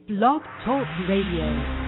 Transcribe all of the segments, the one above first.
Blog Talk Radio.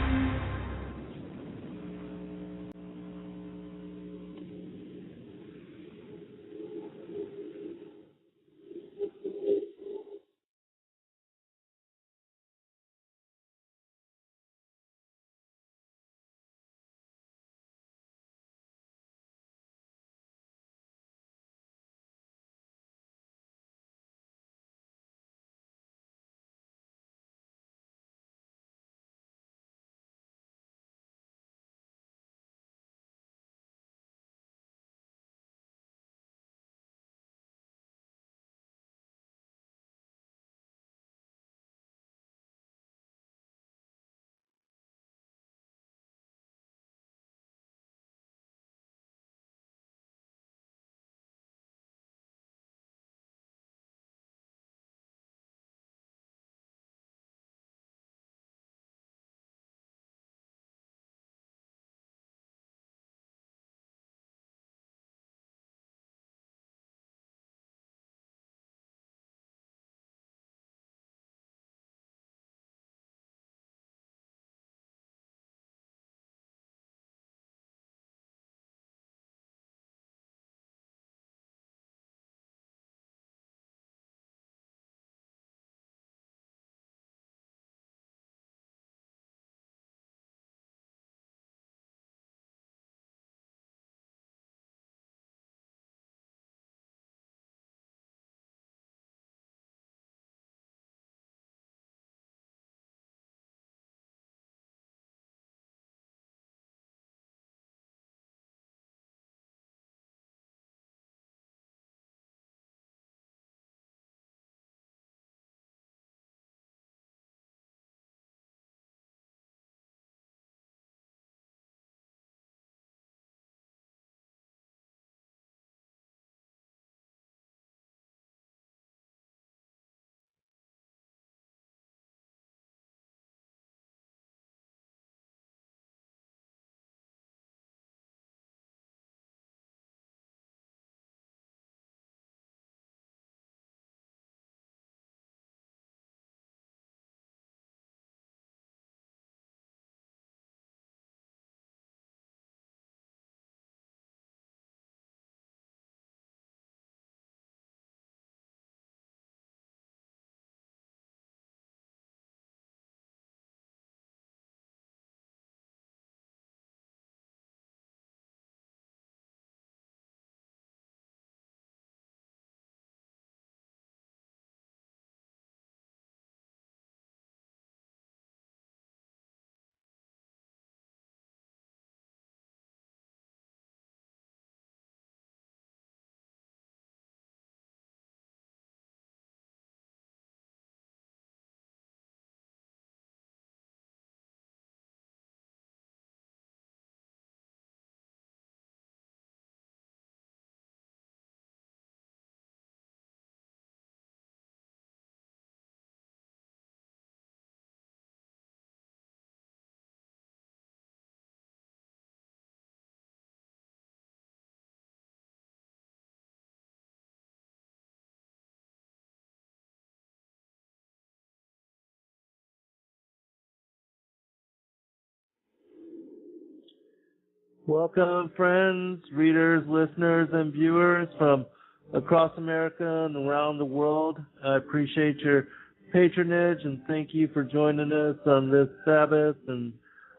Welcome, friends, readers, listeners, and viewers from across America and around the world. I appreciate your patronage and thank you for joining us on this Sabbath. And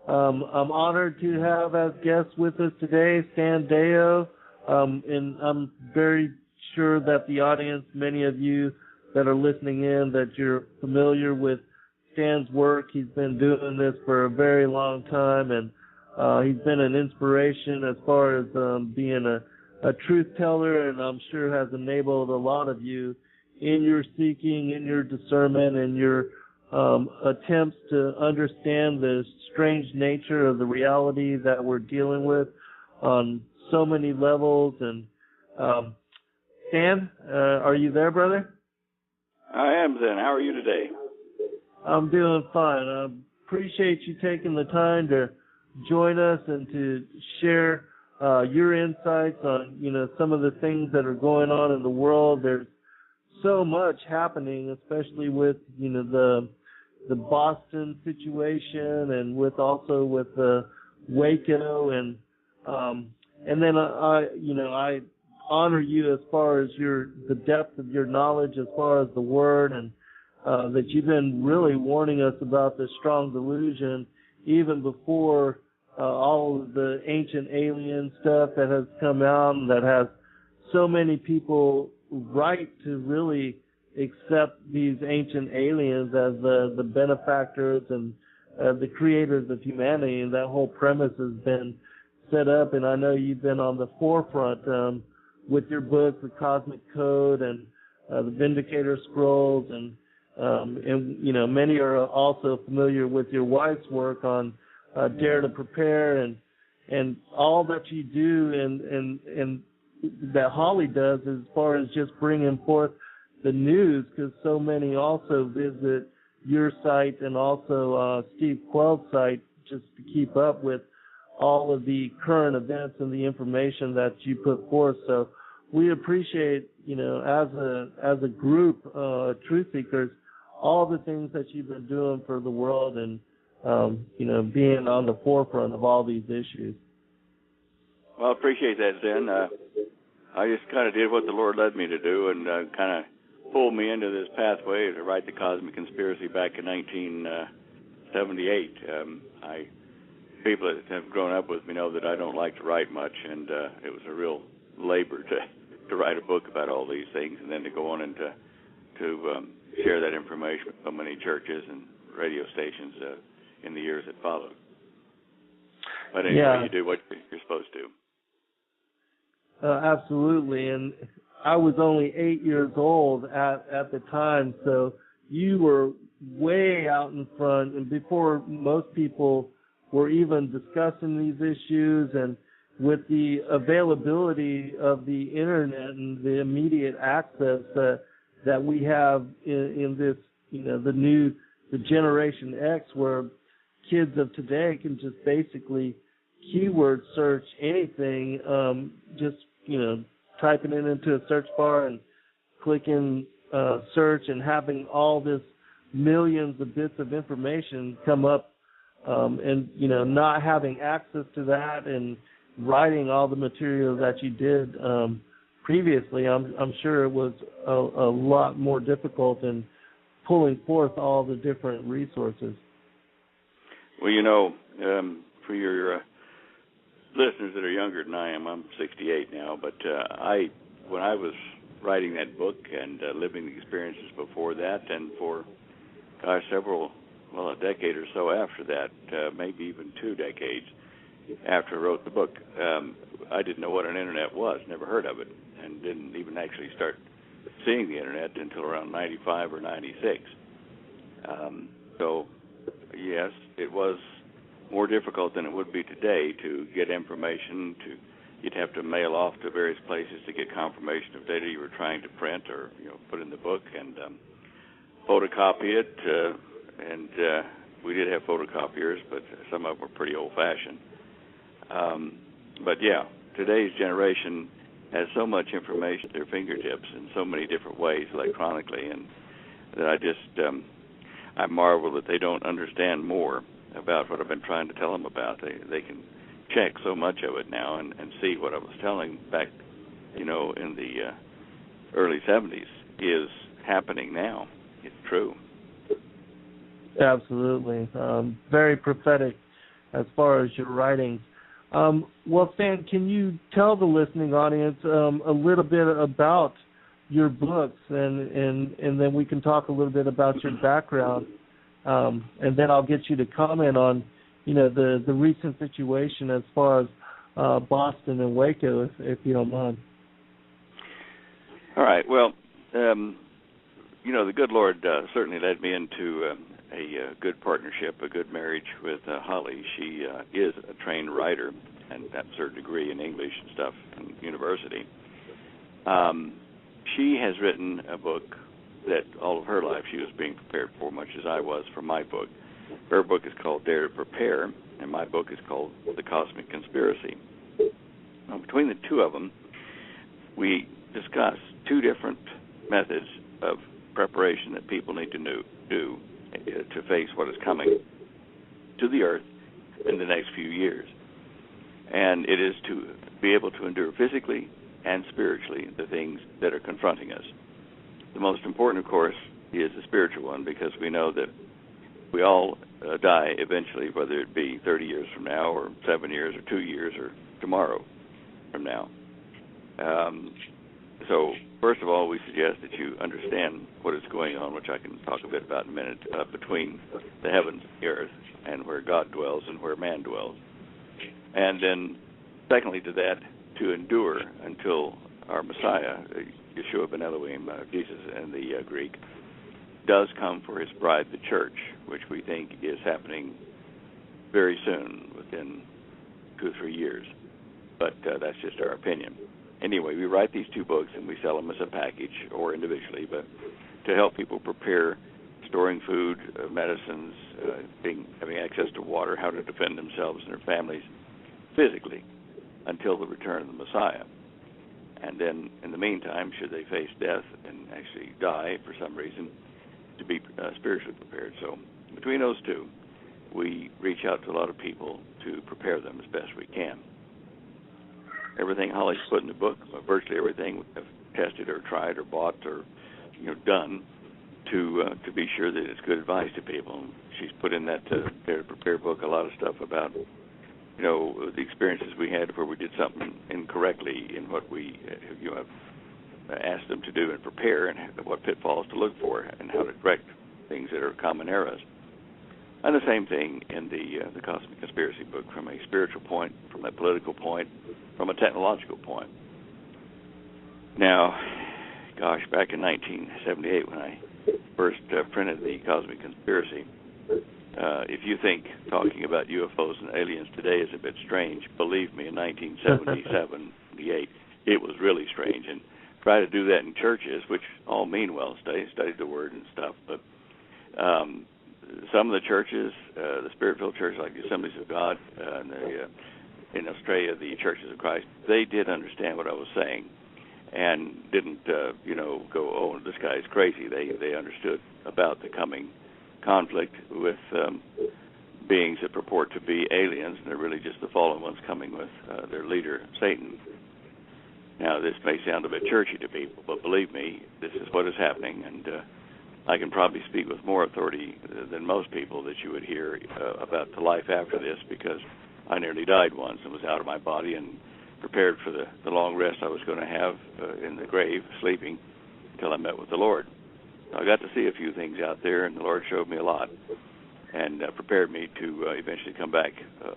I'm honored to have as guests with us today Stan Deyo. And I'm very sure that the audience, many of you that are listening in, that you're familiar with Stan's work. He's been doing this for a very long time, and he's been an inspiration as far as being a truth teller, and I'm sure has enabled a lot of you in your seeking, in your discernment, and your attempts to understand the strange nature of the reality that we're dealing with on so many levels. And Stan, are you there, brother? I am, Zen. How are you today? I'm doing fine. I appreciate you taking the time to join us and to share your insights on, some of the things that are going on in the world. There's so much happening, especially with, the Boston situation and with the Waco and then I honor you as far as the depth of your knowledge as far as the word, and that you've been really warning us about this strong delusion even before all of the ancient alien stuff that has come out and that has so many people right to really accept these ancient aliens as the benefactors and the creators of humanity, and that whole premise has been set up. And I know you've been on the forefront with your book, The Cosmic Code, and the Vindicator Scrolls, and many are also familiar with your wife's work on Dare to Prepare, and all that you do and that Holly does as far as just bringing forth the news, because so many also visit your site and also Steve Quell's site just to keep up with all of the current events and the information that you put forth. So we appreciate, as a group, truth seekers, all the things that you've been doing for the world and, being on the forefront of all these issues. Well, I appreciate that, Zen. I just kind of did what the Lord led me to do and kind of pulled me into this pathway to write The Cosmic Conspiracy back in 1978. People that have grown up with me know that I don't like to write much, and it was a real labor to write a book about all these things and then to go on and to share that information with so many churches and radio stations in the years that followed. But anyway, You do what you're supposed to. Absolutely, and I was only 8 years old at the time, so you were way out in front, and before most people were even discussing these issues, and with the availability of the internet and the immediate access that we have in this, the Generation X, where kids of today can just basically keyword search anything, typing it into a search bar and clicking search and having all this millions of bits of information come up, and not having access to that and writing all the material that you did previously, I'm sure it was a lot more difficult in pulling forth all the different resources. Well, for your listeners that are younger than I am, I'm 68 now, but when I was writing that book and living the experiences before that, and for a decade or so after that, maybe even 2 decades after I wrote the book, I didn't know what an internet was, never heard of it, and didn't even actually start seeing the internet until around 95 or 96. So, yes, it was more difficult than it would be today to get information. You'd have to mail off to various places to get confirmation of data you were trying to print or put in the book, and photocopy it. And we did have photocopiers, but some of them were pretty old-fashioned. But yeah, today's generation has so much information at their fingertips in so many different ways electronically, and that I marvel that they don't understand more about what I've been trying to tell them about. They can check so much of it now and see what I was telling back, in the early 70s is happening now. It's true. Absolutely. Very prophetic as far as your writings. Well, Stan, can you tell the listening audience a little bit about your books, and then we can talk a little bit about your background, and then I'll get you to comment on, the recent situation as far as Boston and Waco, if you don't mind. All right. Well, the good Lord certainly led me into a good partnership, a good marriage with Holly. She is a trained writer, and that's her degree in English and stuff in university. She has written a book that all of her life she was being prepared for, much as I was for my book. Her book is called Dare to Prepare, and my book is called The Cosmic Conspiracy. Now, between the two of them, we discuss 2 different methods of preparation that people need to do to face what is coming to the earth in the next few years. And it is to be able to endure physically and spiritually the things that are confronting us. The most important, of course, is the spiritual one, because we know that we all die eventually, whether it be 30 years from now or 7 years or 2 years or tomorrow from now. So, first of all, we suggest that you understand what is going on, which I can talk a bit about in a minute, between the heavens and the earth, and where God dwells and where man dwells. And then, secondly to that, to endure until our Messiah, Yeshua ben Elohim, Jesus in the Greek, does come for his bride, the church, which we think is happening very soon, within 2 or 3 years. But that's just our opinion. Anyway, we write these 2 books and we sell them as a package or individually, but to help people prepare storing food, medicines, having access to water, how to defend themselves and their families physically until the return of the Messiah. And then, in the meantime, should they face death and actually die for some reason, to be spiritually prepared. So, between those 2, we reach out to a lot of people to prepare them as best we can. Everything Holly's put in the book, virtually everything, we have tested or tried or bought or done to be sure that it's good advice to people. She's put in that Dare to Prepare book a lot of stuff about the experiences we had where we did something incorrectly in what we have asked them to do and prepare, and what pitfalls to look for, and how to correct things that are common errors. And the same thing in the Cosmic Conspiracy book, from a spiritual point, from a political point, from a technological point. Now, gosh, back in 1978 when I first printed the Cosmic Conspiracy, if you think talking about UFOs and aliens today is a bit strange, believe me, in 1977, 78, it was really strange. And try to do that in churches, which all mean well, study the Word and stuff, but some of the churches, the Spirit-filled churches like the Assemblies of God, and in Australia, the Churches of Christ, they did understand what I was saying and didn't, go, oh, this guy's crazy. They understood about the coming conflict with beings that purport to be aliens, and they're really just the fallen ones coming with their leader, Satan. Now, this may sound a bit churchy to people, but believe me, this is what is happening, and I can probably speak with more authority than most people that you would hear about the life after this, because I nearly died once and was out of my body and prepared for the long rest I was going to have in the grave, sleeping, until I met with the Lord. So I got to see a few things out there, and the Lord showed me a lot, and prepared me to eventually come back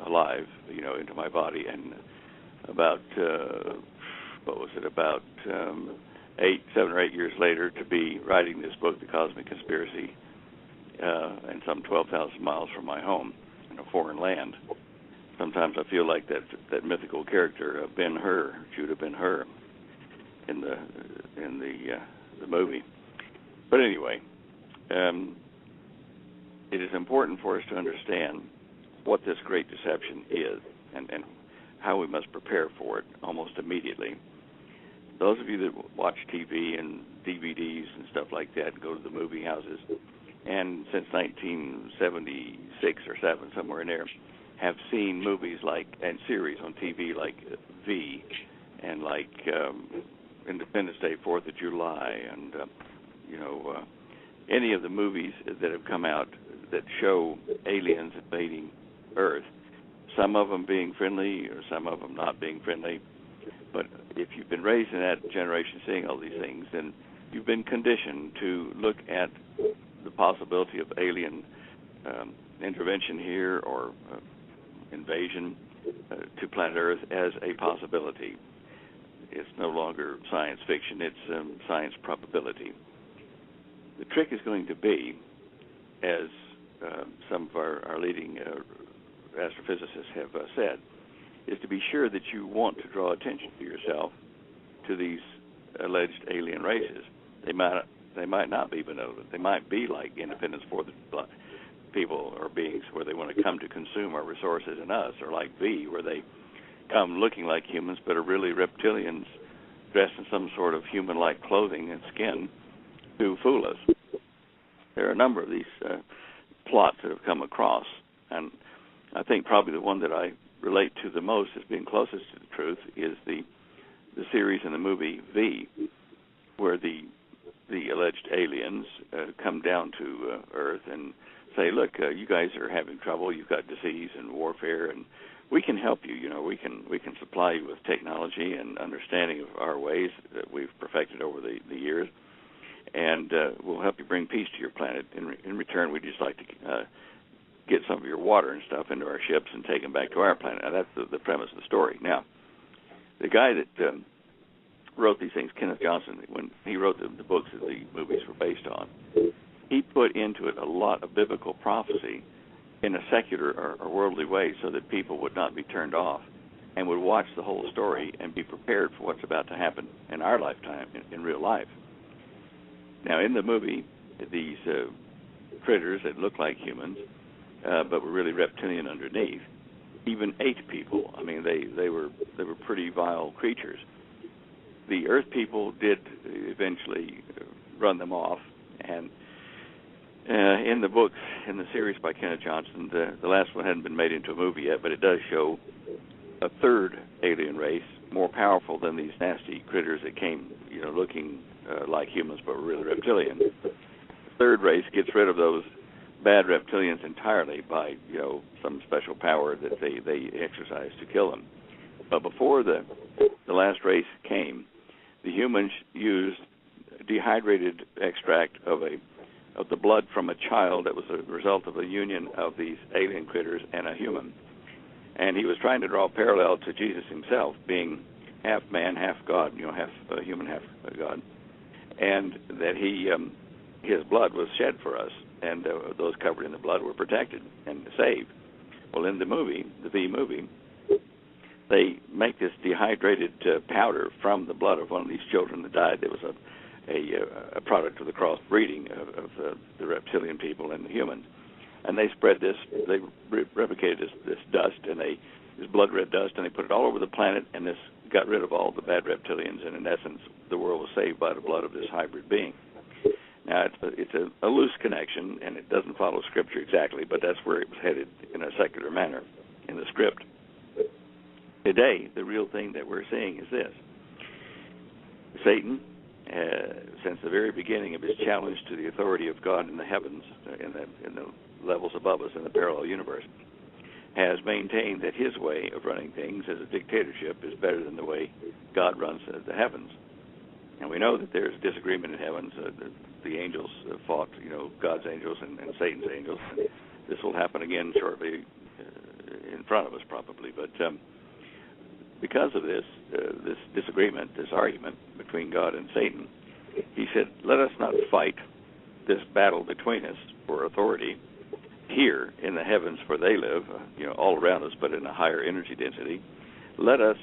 alive, into my body. And about, about 7 or 8 years later, to be writing this book, The Cosmic Conspiracy, and some 12,000 miles from my home in a foreign land. Sometimes I feel like that mythical character, Ben-Hur, Judah Ben-Hur, in the movie. But anyway, it is important for us to understand what this great deception is and how we must prepare for it almost immediately. Those of you that watch TV and DVDs and stuff like that, go to the movie houses, and since 1976 or 7, somewhere in there, have seen movies and series on TV like V, and like Independence Day, 4th of July, and any of the movies that have come out that show aliens invading Earth, some of them being friendly or some of them not being friendly. But if you've been raised in that generation seeing all these things, then you've been conditioned to look at the possibility of alien intervention here or invasion to planet Earth as a possibility. It's no longer science fiction, it's science probability. The trick is going to be, as some of our leading astrophysicists have said, is to be sure that you want to draw attention to yourself to these alleged alien races. They might not be benevolent. They might be like Independence for the people or beings where they want to come to consume our resources in us, or like V, where they come looking like humans but are really reptilians dressed in some sort of human-like clothing and skin to fool us. there are a number of these plots that have come across, and I think probably the one that I relate to the most as being closest to the truth is the series and the movie V, where the alleged aliens come down to Earth and say, look, you guys are having trouble, you've got disease and warfare, and we can help you. We can supply you with technology and understanding of our ways that we've perfected over the years, and we'll help you bring peace to your planet. In return, we'd just like to get some of your water and stuff into our ships and take them back to our planet. Now, that's the premise of the story. Now, the guy that wrote these things, Kenneth Johnson, when he wrote the books that the movies were based on, he put into it a lot of biblical prophecy in a secular or worldly way so that people would not be turned off and would watch the whole story and be prepared for what's about to happen in our lifetime, in real life. Now, in the movie, these critters that look like humans but were really reptilian underneath even ate people. I mean, they were pretty vile creatures. The Earth people did eventually run them off, and in the books, in the series by Kenneth Johnson, the last one hadn't been made into a movie yet, but it does show a third alien race, more powerful than these nasty critters that came, looking like humans but were really reptilian. The third race gets rid of those bad reptilians entirely by, some special power that they exercise to kill them. But before the last race came, the humans used dehydrated extract of the blood from a child that was a result of a union of these alien critters and a human. And he was trying to draw a parallel to Jesus himself, being half man, half God, half human, half God, and that his blood was shed for us, and those covered in the blood were protected and saved. Well, in the movie, the V movie, they make this dehydrated powder from the blood of one of these children that died. It was a product of the crossbreeding of the reptilian people and the humans. And they spread this, they replicated this dust, and this blood red dust, and they put it all over the planet, and this got rid of all the bad reptilians, and in essence, the world was saved by the blood of this hybrid being. Now, it's a loose connection, and it doesn't follow Scripture exactly, but that's where it was headed in a secular manner in the script. Today, the real thing that we're seeing is this. Satan, since the very beginning of his challenge to the authority of God in the heavens, in the levels above us in the parallel universe, has maintained that his way of running things as a dictatorship is better than the way God runs the heavens. And we know that there's disagreement in heavens. The angels fought, God's angels and Satan's angels. And this will happen again shortly in front of us, probably. But because of this disagreement, this argument between God and Satan, he said, let us not fight this battle between us for authority here in the heavens where they live, all around us, but in a higher energy density. Let us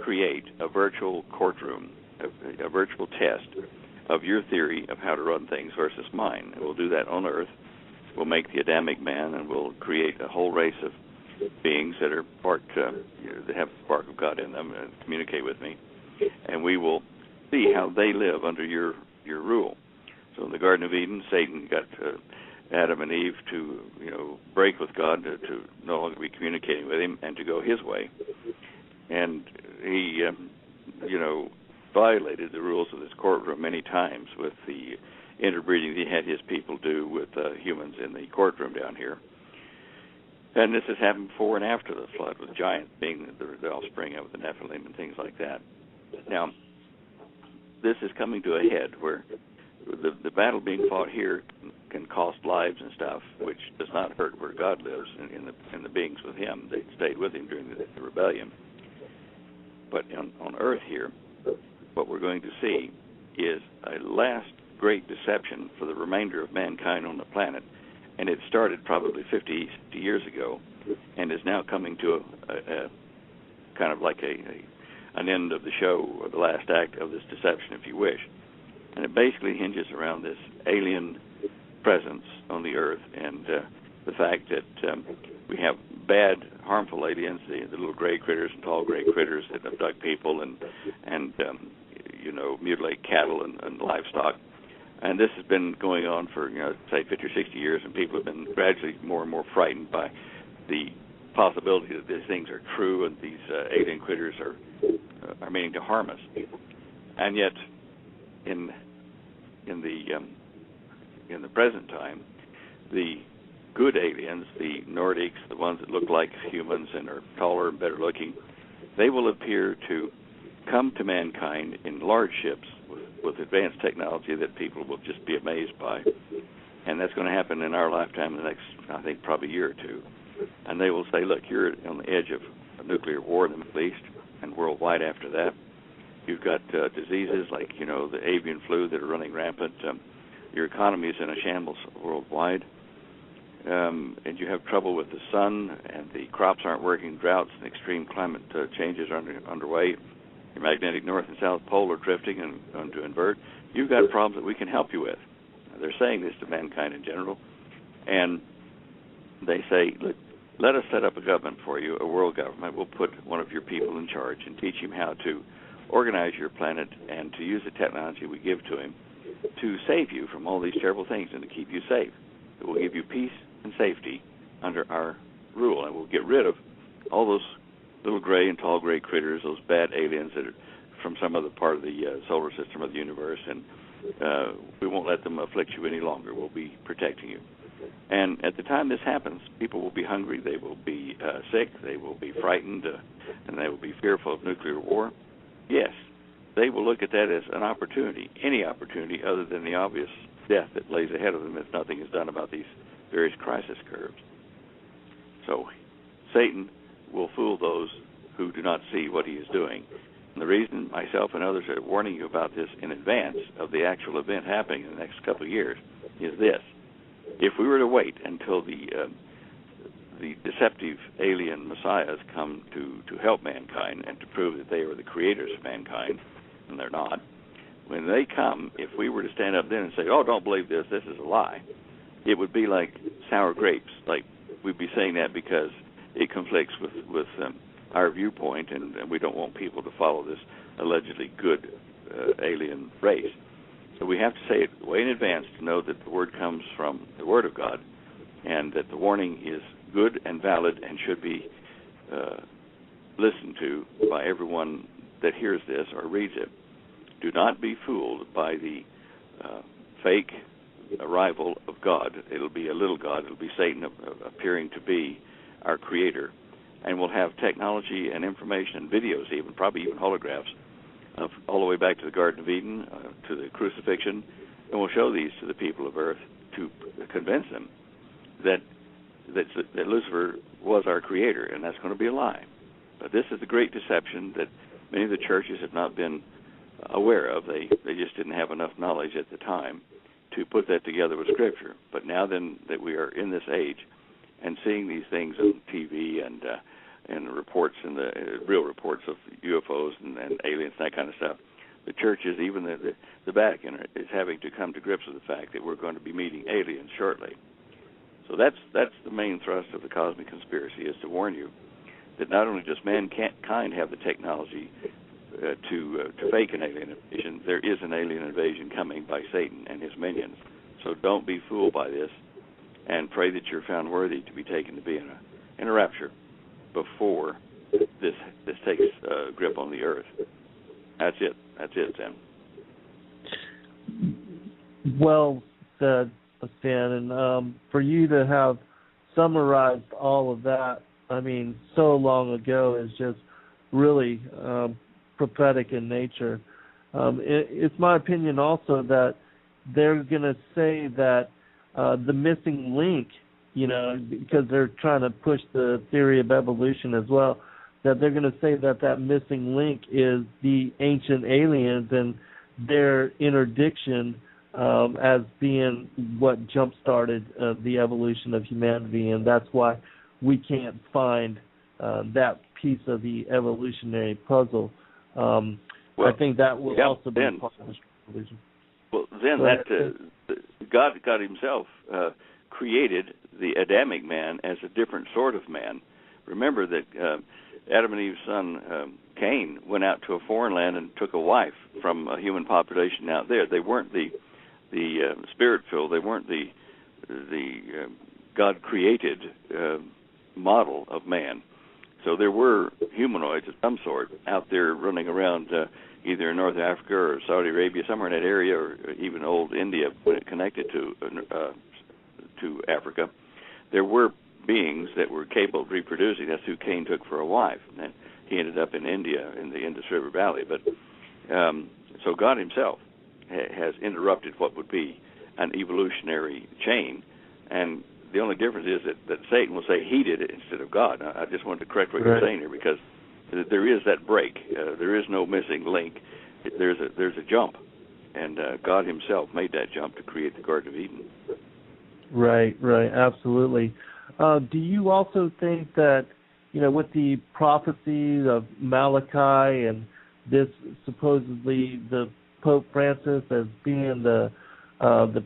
create a virtual courtroom, a virtual test of your theory of how to run things versus mine. And we'll do that on Earth. We'll make the Adamic man, and we'll create a whole race of beings that are that have the spark of God in them and communicate with me. And we will see how they live under your rule. So in the Garden of Eden, Satan got Adam and Eve to break with God, to no longer be communicating with him, and to go his way. And he violated the rules of this courtroom many times with the interbreeding that he had his people do with humans in the courtroom down here. And this has happened before and after the flood, with giants being the offspring of the Nephilim and things like that. Now, this is coming to a head where the battle being fought here can cost lives and stuff, which does not hurt where God lives in the beings with him. They stayed with him during the rebellion. But on Earth here, what we're going to see is a last great deception for the remainder of mankind on the planet. And it started probably 50 years ago and is now coming to a kind of like an end of the show, or the last act of this deception, if you wish. And it basically hinges around this alien presence on the Earth and the fact that we have bad, harmful aliens, the little gray critters and tall gray critters that abduct people and mutilate cattle and livestock. And this has been going on for, say 50 or 60 years, and people have been gradually more and more frightened by the possibility that these things are true and these alien critters are meaning to harm us. And yet, in the present time, the good aliens, the Nordics, the ones that look like humans and are taller and better looking, they will appear to come to mankind in large ships with advanced technology that people will just be amazed by. And that's going to happen in our lifetime in the next, I think, probably year or two. And they will say, look, you're on the edge of a nuclear war in the Middle East and worldwide after that. You've got diseases like, the avian flu that are running rampant. Your economy is in a shambles worldwide. And you have trouble with the sun, and the crops aren't working, droughts and extreme climate changes are underway. Your magnetic north and south pole are drifting and going to invert. You've got problems that we can help you with. They're saying this to mankind in general. And they say, look, let us set up a government for you, a world government. We'll put one of your people in charge and teach him how to organize your planet and to use the technology we give to him to save you from all these terrible things and to keep you safe. It will give you peace and safety under our rule, and we'll get rid of all those little gray and tall gray critters, those bad aliens that are from some other part of the solar system of the universe, and we won't let them afflict you any longer. We'll be protecting you. And at the time this happens, people will be hungry, they will be sick, they will be frightened, and they will be fearful of nuclear war. Yes, they will look at that as an opportunity, any opportunity other than the obvious death that lays ahead of them if nothing is done about these various crisis curves. So Satan will fool those who do not see what he is doing. And the reason myself and others are warning you about this in advance of the actual event happening in the next couple of years is this. If we were to wait until the deceptive alien messiahs come to help mankind and to prove that they are the creators of mankind, and they're not, when they come, if we were to stand up then and say, oh, don't believe this, this is a lie, it would be like sour grapes. Like we'd be saying that because it conflicts with our viewpoint, and we don't want people to follow this allegedly good alien race. So we have to say it way in advance to know that the word comes from the Word of God and that the warning is good and valid and should be listened to by everyone that hears this or reads it. Do not be fooled by the fake arrival of God. It'll be a little God. It'll be Satan appearing to be our creator. And we'll have technology and information and videos even, probably even holographs, all the way back to the Garden of Eden, to the crucifixion, and we'll show these to the people of Earth to convince them that Lucifer was our creator, and that's going to be a lie. But this is the great deception that many of the churches have not been aware of. They just didn't have enough knowledge at the time to put that together with Scripture. But now then that we are in this age and seeing these things on TV and reports and the real reports of UFOs and aliens and that kind of stuff, the churches, even the Vatican, is having to come to grips with the fact that we're going to be meeting aliens shortly. So that's the main thrust of the cosmic conspiracy, is to warn you that not only does mankind have the technology to fake an alien invasion, there is an alien invasion coming by Satan and his minions. So don't be fooled by this, and pray that you're found worthy to be taken to be in a rapture before this takes grip on the earth. That's it, Tim. Well said, Stan. And for you to have summarized all of that, I mean, so long ago, is just really prophetic in nature. It's my opinion also that they're going to say that the missing link, because they're trying to push the theory of evolution as well, that they're going to say that missing link is the ancient aliens and their interdiction as being what jump-started the evolution of humanity, and that's why we can't find that piece of the evolutionary puzzle. I think that will also be part of the evolution. Well, then God himself created the Adamic man as a different sort of man. Remember that Adam and Eve's son Cain went out to a foreign land and took a wife from a human population out there. They weren't the spirit-filled. They weren't the God-created model of man. So there were humanoids of some sort out there running around either in North Africa or Saudi Arabia, somewhere in that area, or even old India when it connected to Africa. There were beings that were capable of reproducing. That's who Cain took for a wife. And he ended up in India in the Indus River Valley. But so God himself has interrupted what would be an evolutionary chain, and the only difference is that Satan will say he did it instead of God. I just wanted to correct what you're saying here, because there is that break. There is no missing link. There's a jump, and God himself made that jump to create the Garden of Eden. Right, absolutely. Do you also think that, with the prophecies of Malachi and this supposedly the Pope Francis as being the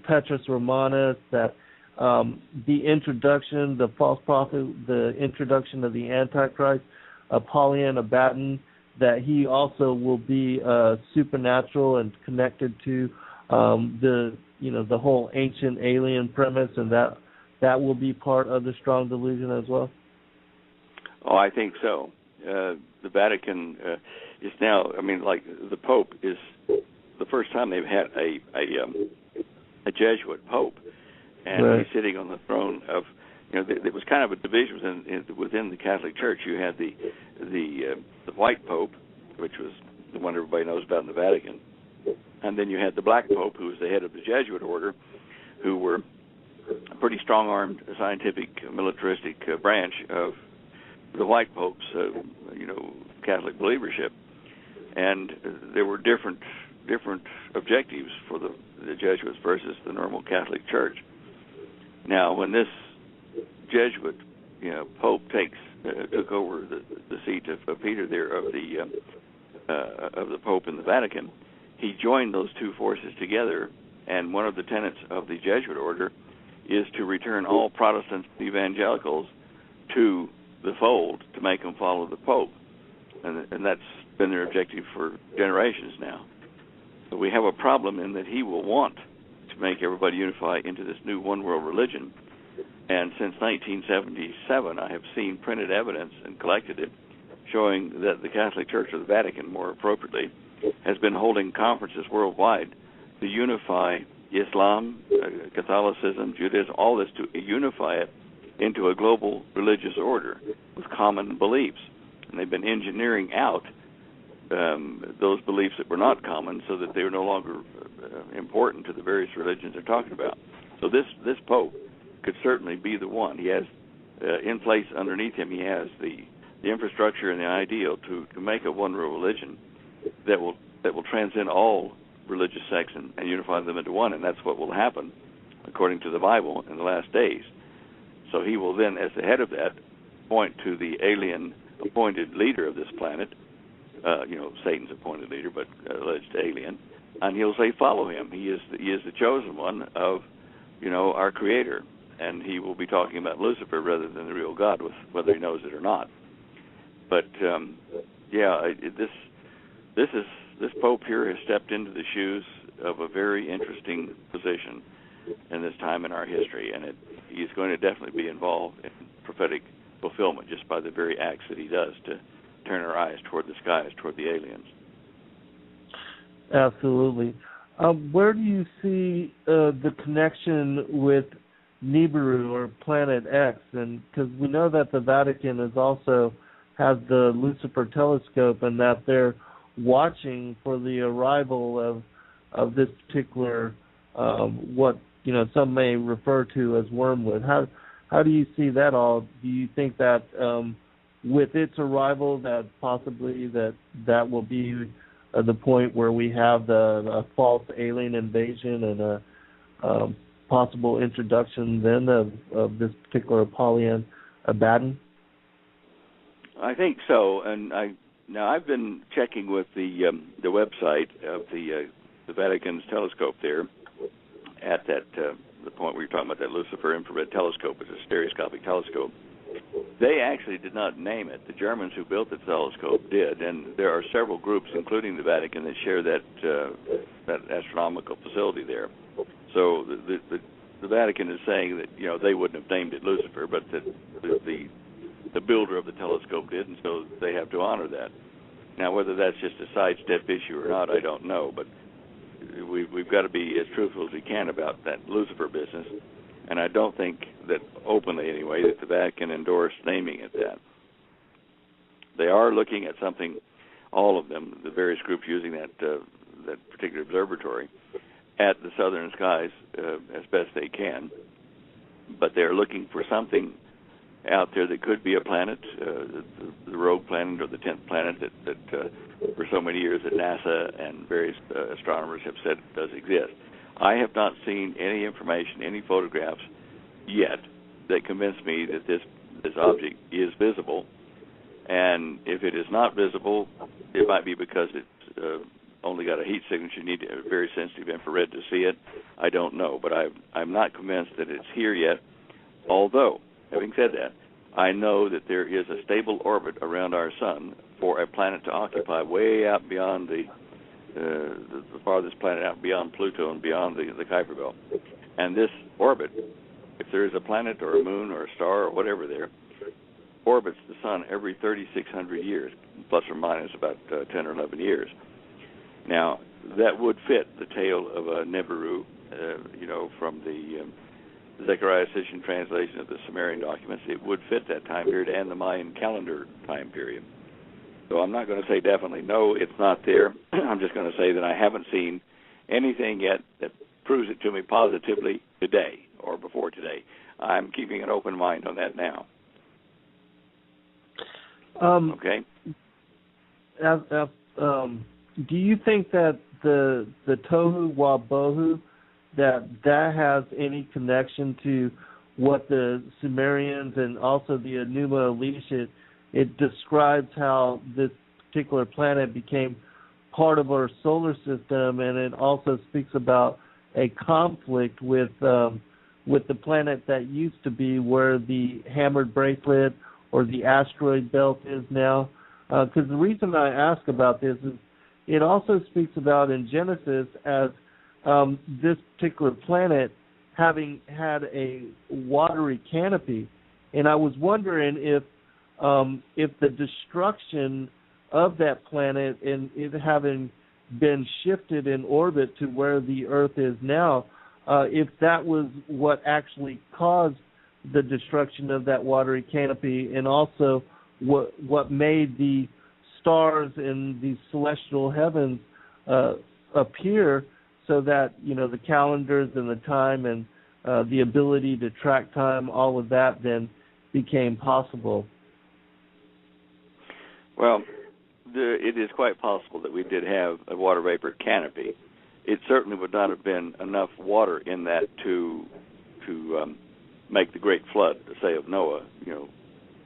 Petrus Romanus, that the introduction, the false prophet, the introduction of the Antichrist, Apollyon Abaddon, that he also will be supernatural and connected to the whole ancient alien premise, and that will be part of the strong delusion as well? Oh, I think so. The Vatican is now, like the Pope is the first time they've had a Jesuit Pope, and he's sitting on the throne of, there was kind of a division within the Catholic Church. You had the white Pope, which was the one everybody knows about in the Vatican, and then you had the black Pope, who was the head of the Jesuit order, who were a pretty strong-armed scientific militaristic branch of the white Pope's Catholic believership, and there were different objectives for the Jesuits versus the normal Catholic Church. Now, when this Jesuit, Pope took over the seat of Peter there of the Pope in the Vatican, he joined those two forces together, and one of the tenets of the Jesuit order is to return all Protestants and evangelicals to the fold, to make them follow the Pope, and that's been their objective for generations now. So we have a problem in that he will want to make everybody unify into this new one-world religion. And since 1977, I have seen printed evidence and collected it, showing that the Catholic Church, or the Vatican more appropriately, has been holding conferences worldwide to unify Islam, Catholicism, Judaism, all this, to unify it into a global religious order with common beliefs. And they've been engineering out those beliefs that were not common, so that they were no longer important to the various religions they're talking about. So this Pope could certainly be the one. He has in place underneath him, he has the infrastructure and the ideal to make a one world religion that will transcend all religious sects and unify them into one, and that's what will happen according to the Bible in the last days. So he will then, as the head of that, point to the alien appointed leader of this planet, Satan's appointed leader, but alleged alien, and he'll say, follow him. He is the chosen one of, our Creator, and he will be talking about Lucifer rather than the real God, whether he knows it or not. But this Pope here has stepped into the shoes of a very interesting position in this time in our history, and he's going to definitely be involved in prophetic fulfillment just by the very acts that he does to turn our eyes toward the skies, toward the aliens. Absolutely. Where do you see the connection with Nibiru or Planet X? And because we know that the Vatican has the Lucifer telescope, and that they're watching for the arrival of this particular what some may refer to as wormwood. How do you see that all? Do you think that with its arrival, that possibly that will be the point where we have the false alien invasion and a possible introduction then of this particular Apollyon Abaddon? I think so, and I've been checking with the website of the Vatican's telescope there at that the point where you're talking about that Lucifer infrared telescope. It's a stereoscopic telescope. They actually did not name it. The Germans who built the telescope did, and there are several groups, including the Vatican, that share that astronomical facility there. So the Vatican is saying that they wouldn't have named it Lucifer, but that the builder of the telescope did, and so they have to honor that. Now, whether that's just a sidestep issue or not, I don't know, but we've got to be as truthful as we can about that Lucifer business, and I don't think that openly anyway that the Vatican endorsed naming it that. They are looking at something, all of them, the various groups using that particular observatory, at the southern skies as best they can, but they're looking for something out there that could be a planet, the rogue planet or the 10th planet that for so many years that NASA and various astronomers have said does exist. I have not seen any information, any photographs yet that convince me that this object is visible. And if it is not visible, it might be because it's only got a heat signature. You need a very sensitive infrared to see it. I don't know, but I'm not convinced that it's here yet. Although, having said that, I know that there is a stable orbit around our sun for a planet to occupy way out beyond the farthest planet out beyond Pluto and beyond the Kuiper Belt. And this orbit, if there is a planet or a moon or a star or whatever there, orbits the sun every 3,600 years, plus or minus about 10 or 11 years. Now, that would fit the tale of a Nibiru, from the Zechariah Sitchin translation of the Sumerian documents. It would fit that time period and the Mayan calendar time period. So I'm not going to say definitely no, it's not there. I'm just going to say that I haven't seen anything yet that proves it to me positively today or before today. I'm keeping an open mind on that now. Okay. Do you think that the tohu wabohu that has any connection to what the Sumerians and also the Enuma Elish? It describes how this particular planet became part of our solar system, and it also speaks about a conflict with the planet that used to be where the hammered bracelet or the asteroid belt is now. Because the reason I ask about this is it also speaks about in Genesis as this particular planet having had a watery canopy. And I was wondering if the destruction of that planet and it having been shifted in orbit to where the Earth is now, if that was what actually caused the destruction of that watery canopy, and also what made the stars in the celestial heavens appear, so that the calendars and the time and the ability to track time, all of that then became possible. Well, it is quite possible that we did have a water vapor canopy. It certainly would not have been enough water in that to make the great flood, say, of Noah,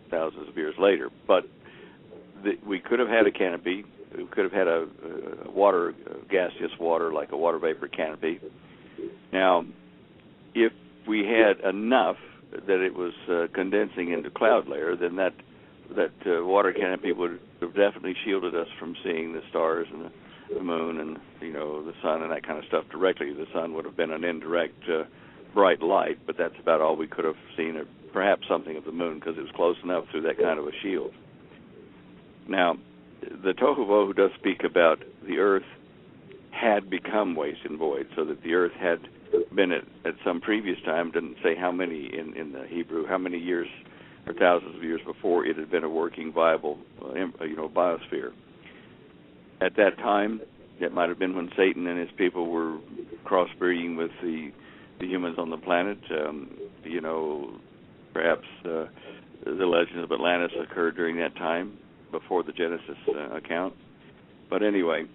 thousands of years later. But we could have had a canopy. We could have had a water, gaseous water, like a water vapor canopy. Now, if we had enough that it was condensing into cloud layer, then that water canopy would have definitely shielded us from seeing the stars and the moon and the sun and that kind of stuff directly. The sun would have been an indirect bright light, but that's about all we could have seen, or perhaps something of the moon, because it was close enough through that kind of a shield. Now, the Tohu Bohu does speak about the Earth had become waste and void, so that the Earth had been at some previous time, didn't say how many in the Hebrew, how many years or thousands of years before it had been a working, viable, biosphere. At that time, it might have been when Satan and his people were crossbreeding with the humans on the planet. Perhaps the legend of Atlantis occurred during that time, before the Genesis account. But anyway,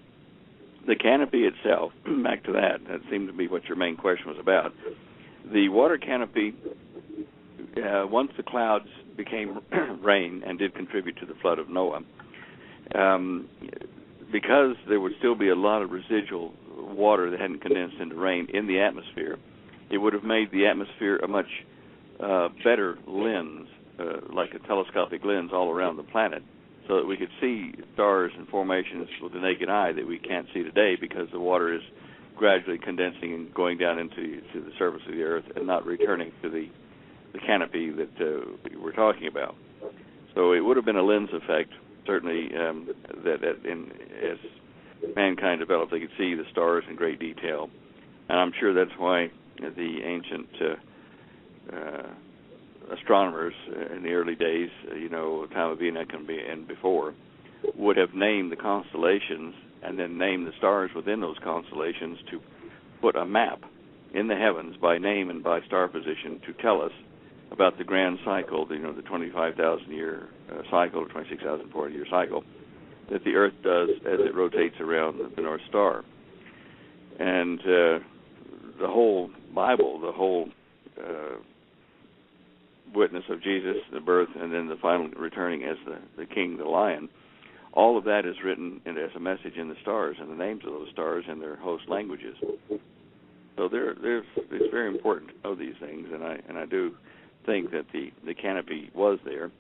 the canopy itself, back to that seemed to be what your main question was about. The water canopy, once the clouds became rain and did contribute to the flood of Noah, because there would still be a lot of residual water that hadn't condensed into rain in the atmosphere, it would have made the atmosphere a much better lens, like a telescopic lens all around the planet, so that we could see stars and formations with the naked eye that we can't see today because the water is gradually condensing and going down into the surface of the Earth and not returning to the canopy that we're talking about. So it would have been a lens effect, certainly, as mankind developed, they could see the stars in great detail. And I'm sure that's why the ancient astronomers in the early days, time of Enoch and before, would have named the constellations and then named the stars within those constellations to put a map in the heavens by name and by star position to tell us about the grand cycle, the 25,000-year cycle, or 26,400-year cycle, that the Earth does as it rotates around the North Star. And the whole Bible, the whole witness of Jesus, the birth, and then the final returning as the king, the lion, all of that is written as a message in the stars and the names of those stars in their host languages. So it's very important to know these things, and I do think that the canopy was there,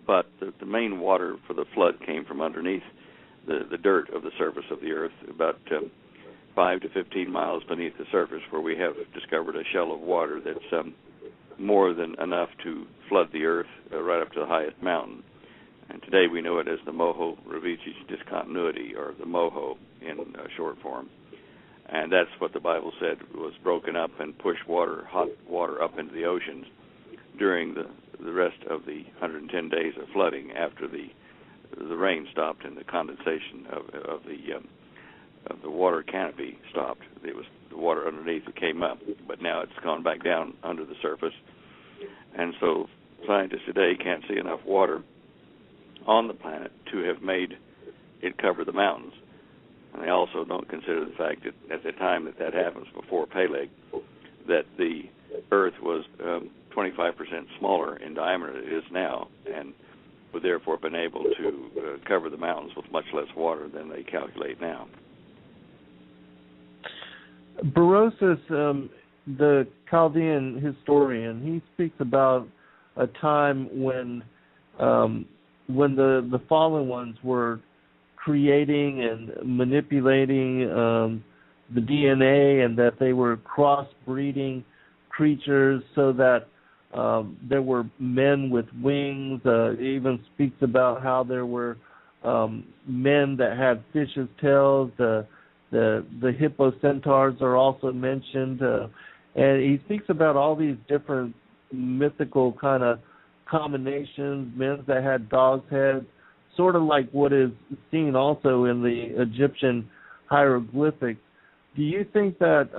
but the main water for the flood came from underneath the dirt of the surface of the Earth, about 5 to 15 miles beneath the surface, where we have discovered a shell of water that's more than enough to flood the Earth right up to the highest mountain. And today we know it as the Moho-Ravitch discontinuity, or the Moho in short form. And that's what the Bible said was broken up and pushed hot water up into the oceans during the rest of the 110 days of flooding after the rain stopped and the condensation of the water canopy stopped. It was the water underneath that came up, but now it's gone back down under the surface. And so scientists today can't see enough water on the planet to have made it cover the mountains. And they also don't consider the fact that at the time that happens, before Peleg, that the Earth was 25% smaller in diameter than it is now, and would therefore have been able to cover the mountains with much less water than they calculate now. Berosus, the Chaldean historian, he speaks about a time when the fallen ones were creating and manipulating the DNA, and that they were crossbreeding creatures so that there were men with wings. It even speaks about how there were men that had fish's tails. The hippocentaurs are also mentioned, and he speaks about all these different mythical kind of combinations, men that had dog's heads, sort of like what is seen also in the Egyptian hieroglyphics. Do you think that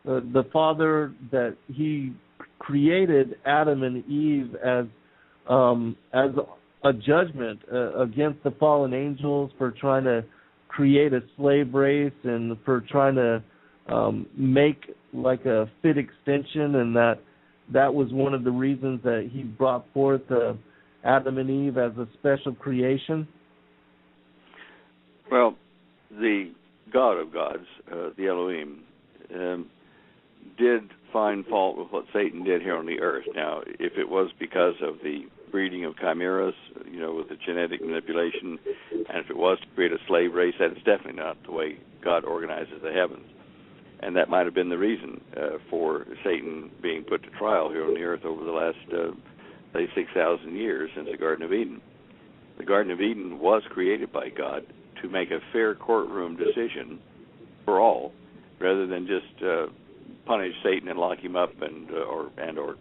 the Father, that he created Adam and Eve as a judgment against the fallen angels for trying to create a slave race and for trying to make like a fit extension, and that was one of the reasons that he brought forth Adam and Eve as a special creation? Well, the God of gods, the Elohim, did find fault with what Satan did here on the earth. Now, if it was because of the breeding of chimeras, with the genetic manipulation, and if it was to create a slave race, that is definitely not the way God organizes the heavens. And that might have been the reason for Satan being put to trial here on the earth over the last, say, 6,000 years since the Garden of Eden. The Garden of Eden was created by God to make a fair courtroom decision for all, rather than just punish Satan and lock him up and or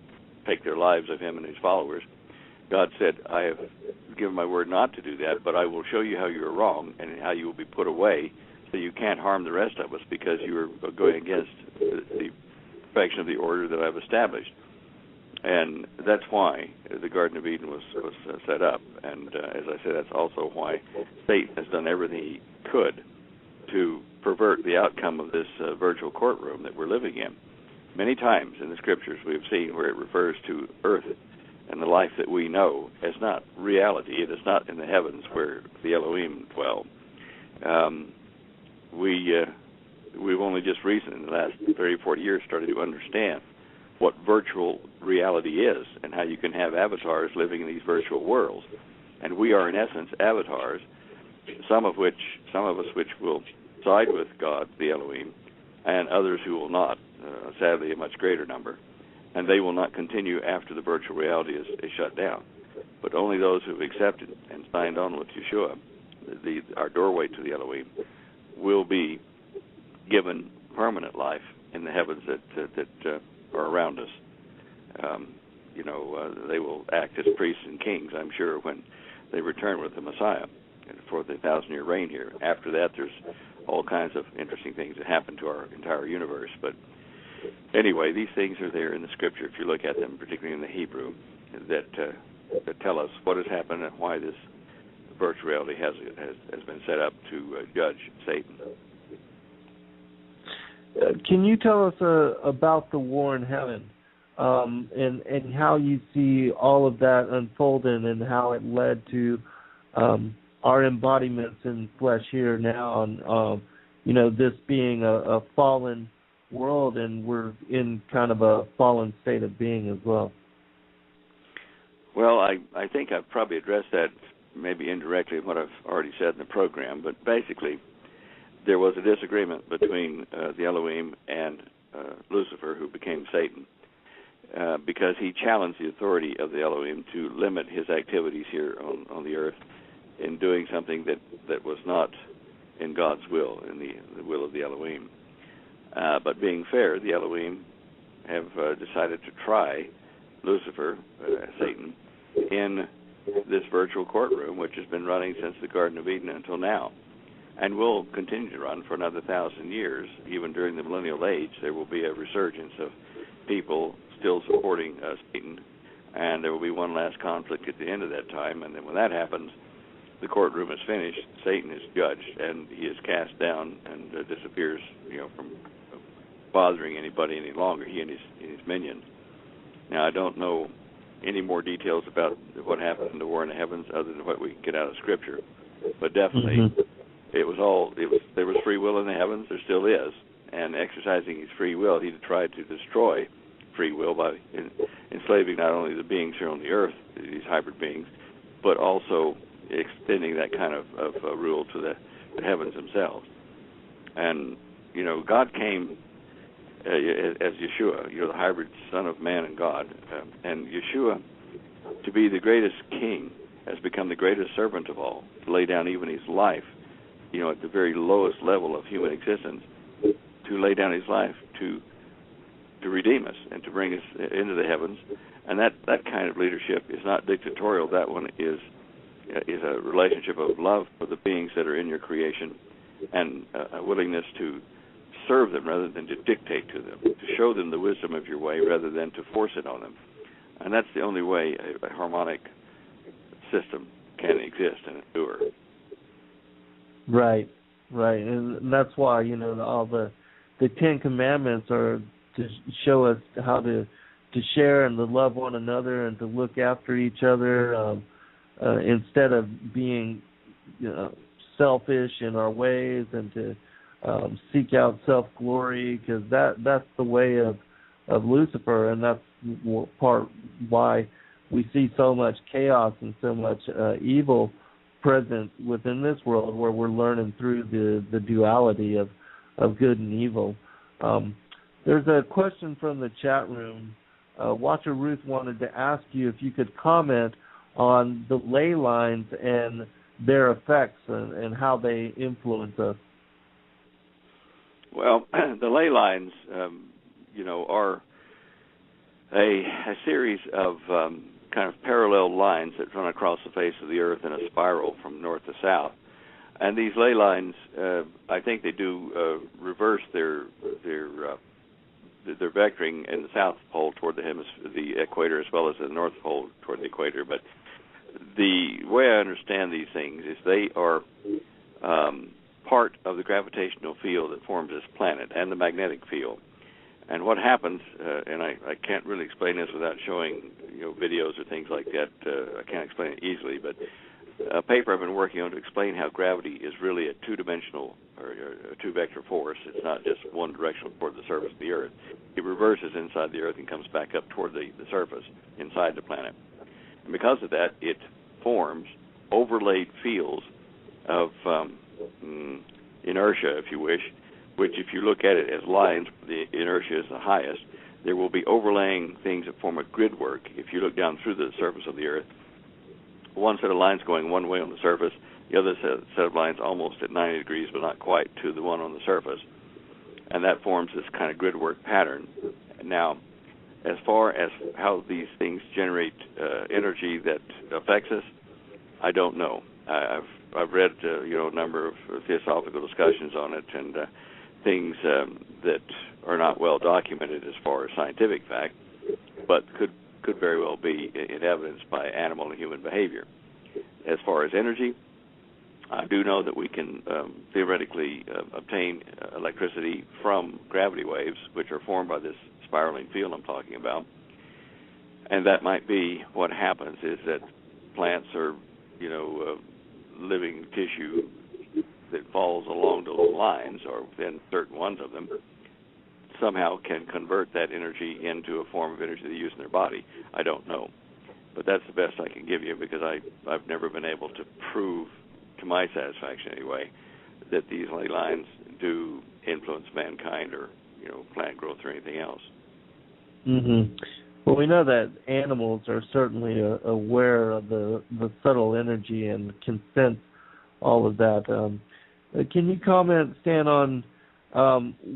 take their lives of him and his followers. God said, I have given my word not to do that, but I will show you how you are wrong and how you will be put away, so you can't harm the rest of us because you are going against the perfection of the order that I've established. And that's why the Garden of Eden was set up. And as I said, that's also why Satan has done everything he could to pervert the outcome of this virtual courtroom that we're living in. Many times in the Scriptures we have seen where it refers to earth and the life that we know as not reality. It is not in the heavens where the Elohim dwell. We've only just recently, in the last 30 or 40 years, started to understand what virtual reality is and how you can have avatars living in these virtual worlds. And we are, in essence, avatars, some of us which will side with God, the Elohim, and others who will not, sadly a much greater number. And they will not continue after the virtual reality is shut down. But only those who have accepted and signed on with Yeshua, our doorway to the Elohim, will be given permanent life in the heavens that are around us. They will act as priests and kings, I'm sure, when they return with the Messiah for the 1,000-year reign here. After that, there's all kinds of interesting things that happen to our entire universe. But anyway, these things are there in the Scripture, if you look at them, particularly in the Hebrew, that tell us what has happened and why this virtual reality has been set up to judge Satan. Can you tell us about the war in heaven, and how you see all of that unfolding and how it led to our embodiments in flesh here now, and this being a fallen world, and we're in kind of a fallen state of being as well? Well, I think I've probably addressed that maybe indirectly in what I've already said in the program, but basically there was a disagreement between the Elohim and Lucifer, who became Satan, because he challenged the authority of the Elohim to limit his activities here on the earth in doing something that was not in God's will, in the will of the Elohim. But being fair, the Elohim have decided to try Lucifer, Satan, in this virtual courtroom, which has been running since the Garden of Eden until now, and will continue to run for another 1,000 years. Even during the millennial age, there will be a resurgence of people still supporting Satan, and there will be one last conflict at the end of that time, and then when that happens, the courtroom is finished, Satan is judged, and he is cast down and disappears, from bothering anybody any longer, he and his minions. Now, I don't know any more details about what happened in the war in the heavens other than what we can get out of Scripture, but definitely there was free will in the heavens, there still is, and exercising his free will, he tried to destroy free will by enslaving not only the beings here on the earth, these hybrid beings, but also extending that kind of rule to the heavens themselves. And, God came as Yeshua, the hybrid Son of Man and God. And Yeshua, to be the greatest king, has become the greatest servant of all, to lay down even his life, at the very lowest level of human existence, to lay down his life to redeem us and to bring us into the heavens. And that kind of leadership is not dictatorial. That one is a relationship of love for the beings that are in your creation, and a willingness to serve them rather than to dictate to them, to show them the wisdom of your way rather than to force it on them. And that's the only way a harmonic system can exist and endure. Right, and that's why all the Ten Commandments are to show us how to share and to love one another and to look after each other, instead of being selfish in our ways, and to seek out self-glory, because that's the way of Lucifer, and that's part why we see so much chaos and so much evil present within this world, where we're learning through the duality of good and evil. There's a question from the chat room. Watcher Ruth wanted to ask you if you could comment on the ley lines and their effects and how they influence us. Well, the ley lines, are a series of kind of parallel lines that run across the face of the earth in a spiral from north to south. And these ley lines, I think they do reverse their vectoring in the south pole toward the equator, as well as the north pole toward the equator. But the way I understand these things is they are part of the gravitational field that forms this planet and the magnetic field. And what happens, and I can't really explain this without showing videos or things like that. I can't explain it easily, but a paper I've been working on to explain how gravity is really a two-dimensional or a two-vector force. It's not just one directional toward the surface of the Earth. It reverses inside the Earth and comes back up toward the surface inside the planet. And because of that, it forms overlaid fields of inertia, if you wish, which if you look at it as lines, the inertia is the highest. There will be overlaying things that form a grid work. If you look down through the surface of the Earth, one set of lines going one way on the surface, the other set of lines almost at 90 degrees, but not quite to the one on the surface. And that forms this kind of grid work pattern. Now, as far as how these things generate energy that affects us, I don't know. I've read a number of theosophical discussions on it, and things that are not well documented as far as scientific fact, but could very well be in evidence by animal and human behavior. As far as energy, I do know that we can theoretically obtain electricity from gravity waves, which are formed by this spiraling field I'm talking about. And that might be what happens, is that plants are, living tissue that falls along those lines, or within certain ones of them, somehow can convert that energy into a form of energy they use in their body. I don't know. But that's the best I can give you, because I've never been able to prove, to my satisfaction anyway, that these lines do influence mankind or, plant growth or anything else. Mm-hmm. Well, we know that animals are certainly aware of the subtle energy and can sense all of that. Can you comment, Stan, on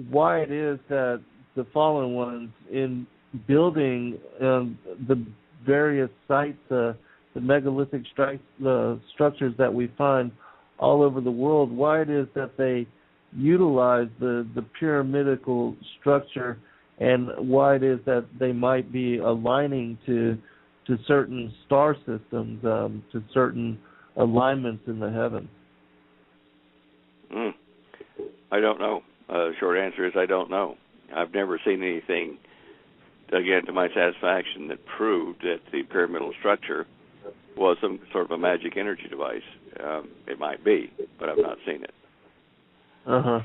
why it is that the fallen ones, in building the various sites, the megalithic structures that we find all over the world, why it is that they utilize the pyramidical structure, and why it is that they might be aligning to certain star systems, to certain alignments in the heavens? I don't know. The short answer is I don't know. I've never seen anything, again, to my satisfaction, that proved that the pyramidal structure was some sort of a magic energy device. It might be, but I've not seen it. Uh-huh.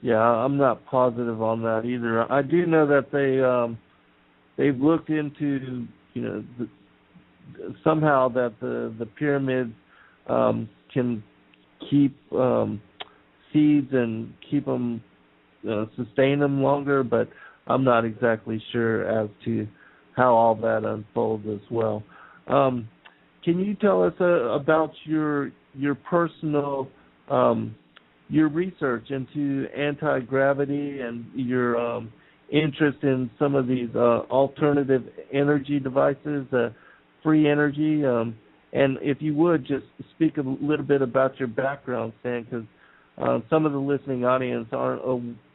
Yeah, I'm not positive on that either. I do know that they've looked into, somehow that the pyramids can keep seeds and keep them, sustain them longer, but I'm not exactly sure as to how all that unfolds as well. Can you tell us about your personal your research into anti-gravity and your interest in some of these alternative energy devices, free energy, and if you would just speak a little bit about your background, Stan, because some of the listening audience aren't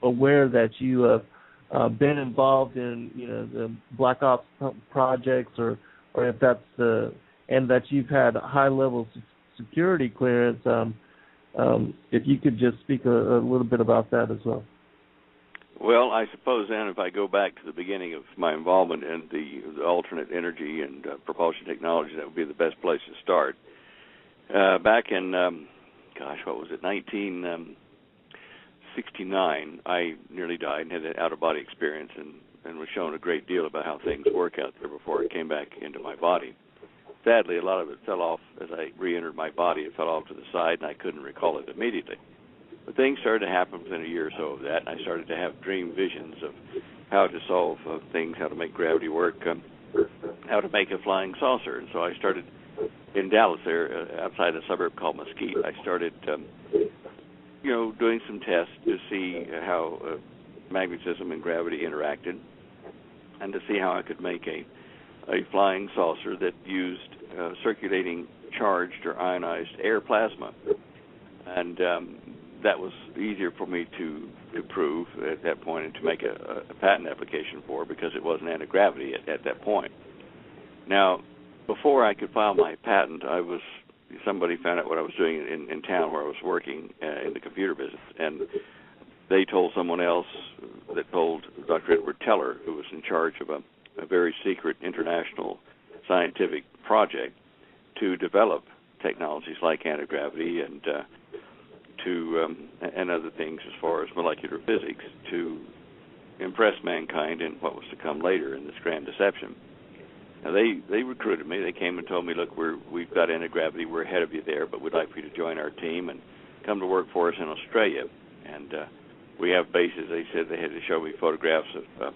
aware that you have been involved in the Black Ops projects, or if that's and that you've had high levels of security clearance. If you could just speak a little bit about that as well. Well, I suppose then if I go back to the beginning of my involvement in the alternate energy and propulsion technology, that would be the best place to start. Back in, 1969, I nearly died and had an out-of-body experience and was shown a great deal about how things work out there before it came back into my body. Sadly, a lot of it fell off as I re-entered my body. It fell off to the side, and I couldn't recall it immediately. But things started to happen within a year or so of that, and I started to have dream visions of how to solve things, how to make gravity work, how to make a flying saucer. And so I started in Dallas there, outside a suburb called Mesquite. I started, doing some tests to see how magnetism and gravity interacted, and to see how I could make a flying saucer that used circulating charged or ionized air plasma. And that was easier for me to prove at that point and to make a patent application for, because it wasn't anti-gravity at that point. Now, before I could file my patent, somebody found out what I was doing in town where I was working in the computer business, and they told someone else that told Dr. Edward Teller, who was in charge of a very secret international scientific project to develop technologies like anti-gravity and other things as far as molecular physics to impress mankind in what was to come later in this grand deception. Now, they recruited me. They came and told me, look, we've got anti-gravity. We're ahead of you there, but we'd like for you to join our team. And come to work for us in Australia. And we have bases. They said they had to show me photographs of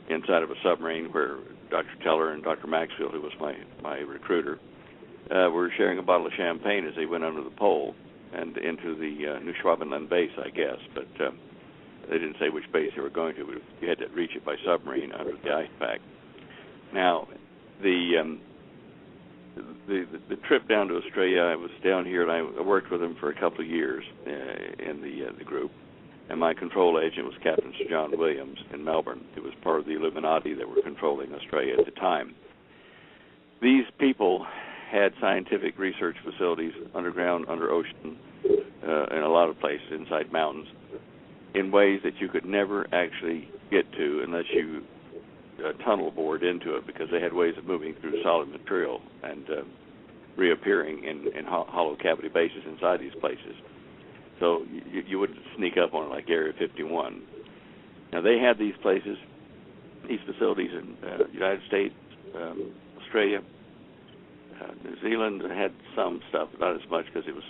inside of a submarine where Dr. Teller and Dr. Maxfield, who was my recruiter, were sharing a bottle of champagne as they went under the pole and into the New Schwabenland base, I guess. But they didn't say which base they were going to, but you had to reach it by submarine under the ice pack. Now, the trip down to Australia, I was down here, and I worked with them for a couple of years in the group. And my control agent was Captain Sir John Williams in Melbourne, who was part of the Illuminati that were controlling Australia at the time. These people had scientific research facilities underground, under ocean, in a lot of places, inside mountains, in ways that you could never actually get to unless you tunnel bored into it, because they had ways of moving through solid material and reappearing in hollow cavity bases inside these places. So you wouldn't sneak up on it like Area 51. Now, they had these places, these facilities in the United States, Australia, New Zealand had some stuff, not as much because it was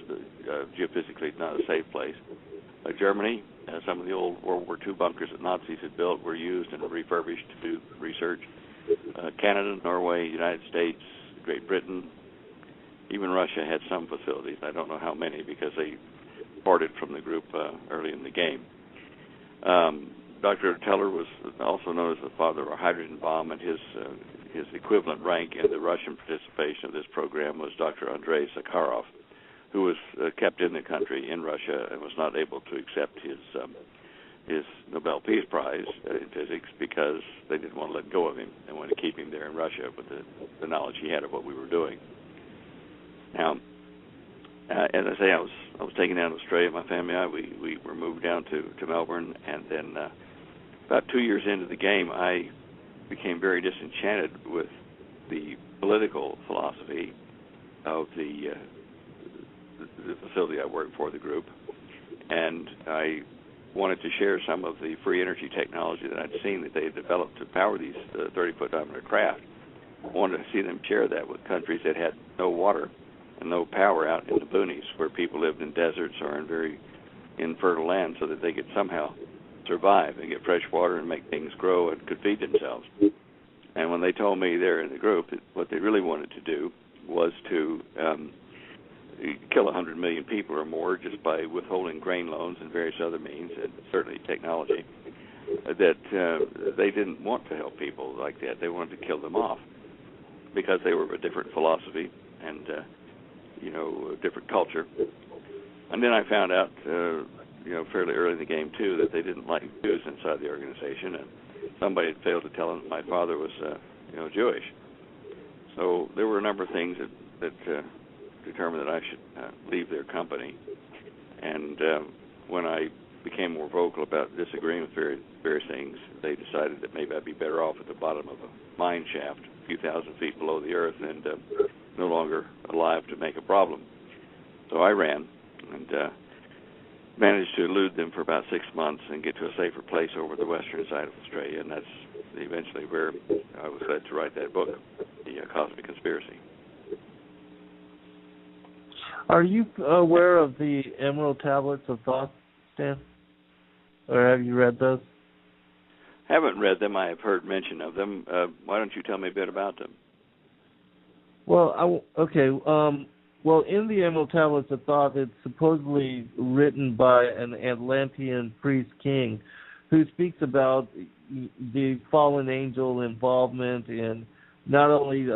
geophysically not a safe place. Germany, some of the old World War II bunkers that Nazis had built were used and refurbished to do research. Canada, Norway, United States, Great Britain, even Russia had some facilities. I don't know how many because they parted from the group early in the game. Dr. Teller was also known as the father of a hydrogen bomb, and his equivalent rank in the Russian participation of this program was Dr. Andrei Sakharov, who was kept in the country in Russia and was not able to accept his Nobel Peace Prize in physics because they didn't want to let go of him. They wanted to keep him there in Russia with the knowledge he had of what we were doing. Now, as I say, I was taken down to Australia. My family and I, we were moved down to Melbourne, and then about 2 years into the game, I became very disenchanted with the political philosophy of the facility I worked for, the group, and I wanted to share some of the free energy technology that I'd seen that they had developed to power these 30-foot diameter craft. I wanted to see them share that with countries that had no water and no power out in the boonies, where people lived in deserts or in very infertile land, so that they could somehow survive and get fresh water and make things grow and could feed themselves. And when they told me there in the group that what they really wanted to do was to kill 100 million people or more just by withholding grain loans and various other means, and certainly technology, that they didn't want to help people like that. They wanted to kill them off because they were of a different philosophy and a different culture. And then I found out, fairly early in the game too, that they didn't like Jews inside the organization, and somebody had failed to tell them that my father was, Jewish. So there were a number of things that determined that I should leave their company. And when I became more vocal about disagreeing with various things, they decided that maybe I'd be better off at the bottom of a mine shaft, a few thousand feet below the earth, and no longer alive to make a problem. So I ran and managed to elude them for about 6 months and get to a safer place over the western side of Australia, and that's eventually where I was led to write that book, The Cosmic Conspiracy. Are you aware of the Emerald Tablets of Thoth, Stan? Or have you read those? Haven't read them. I have heard mention of them. Why don't you tell me a bit about them? Well, well, in the Emerald Tablets of Thoth, it's supposedly written by an Atlantean priest king who speaks about the fallen angel involvement in not only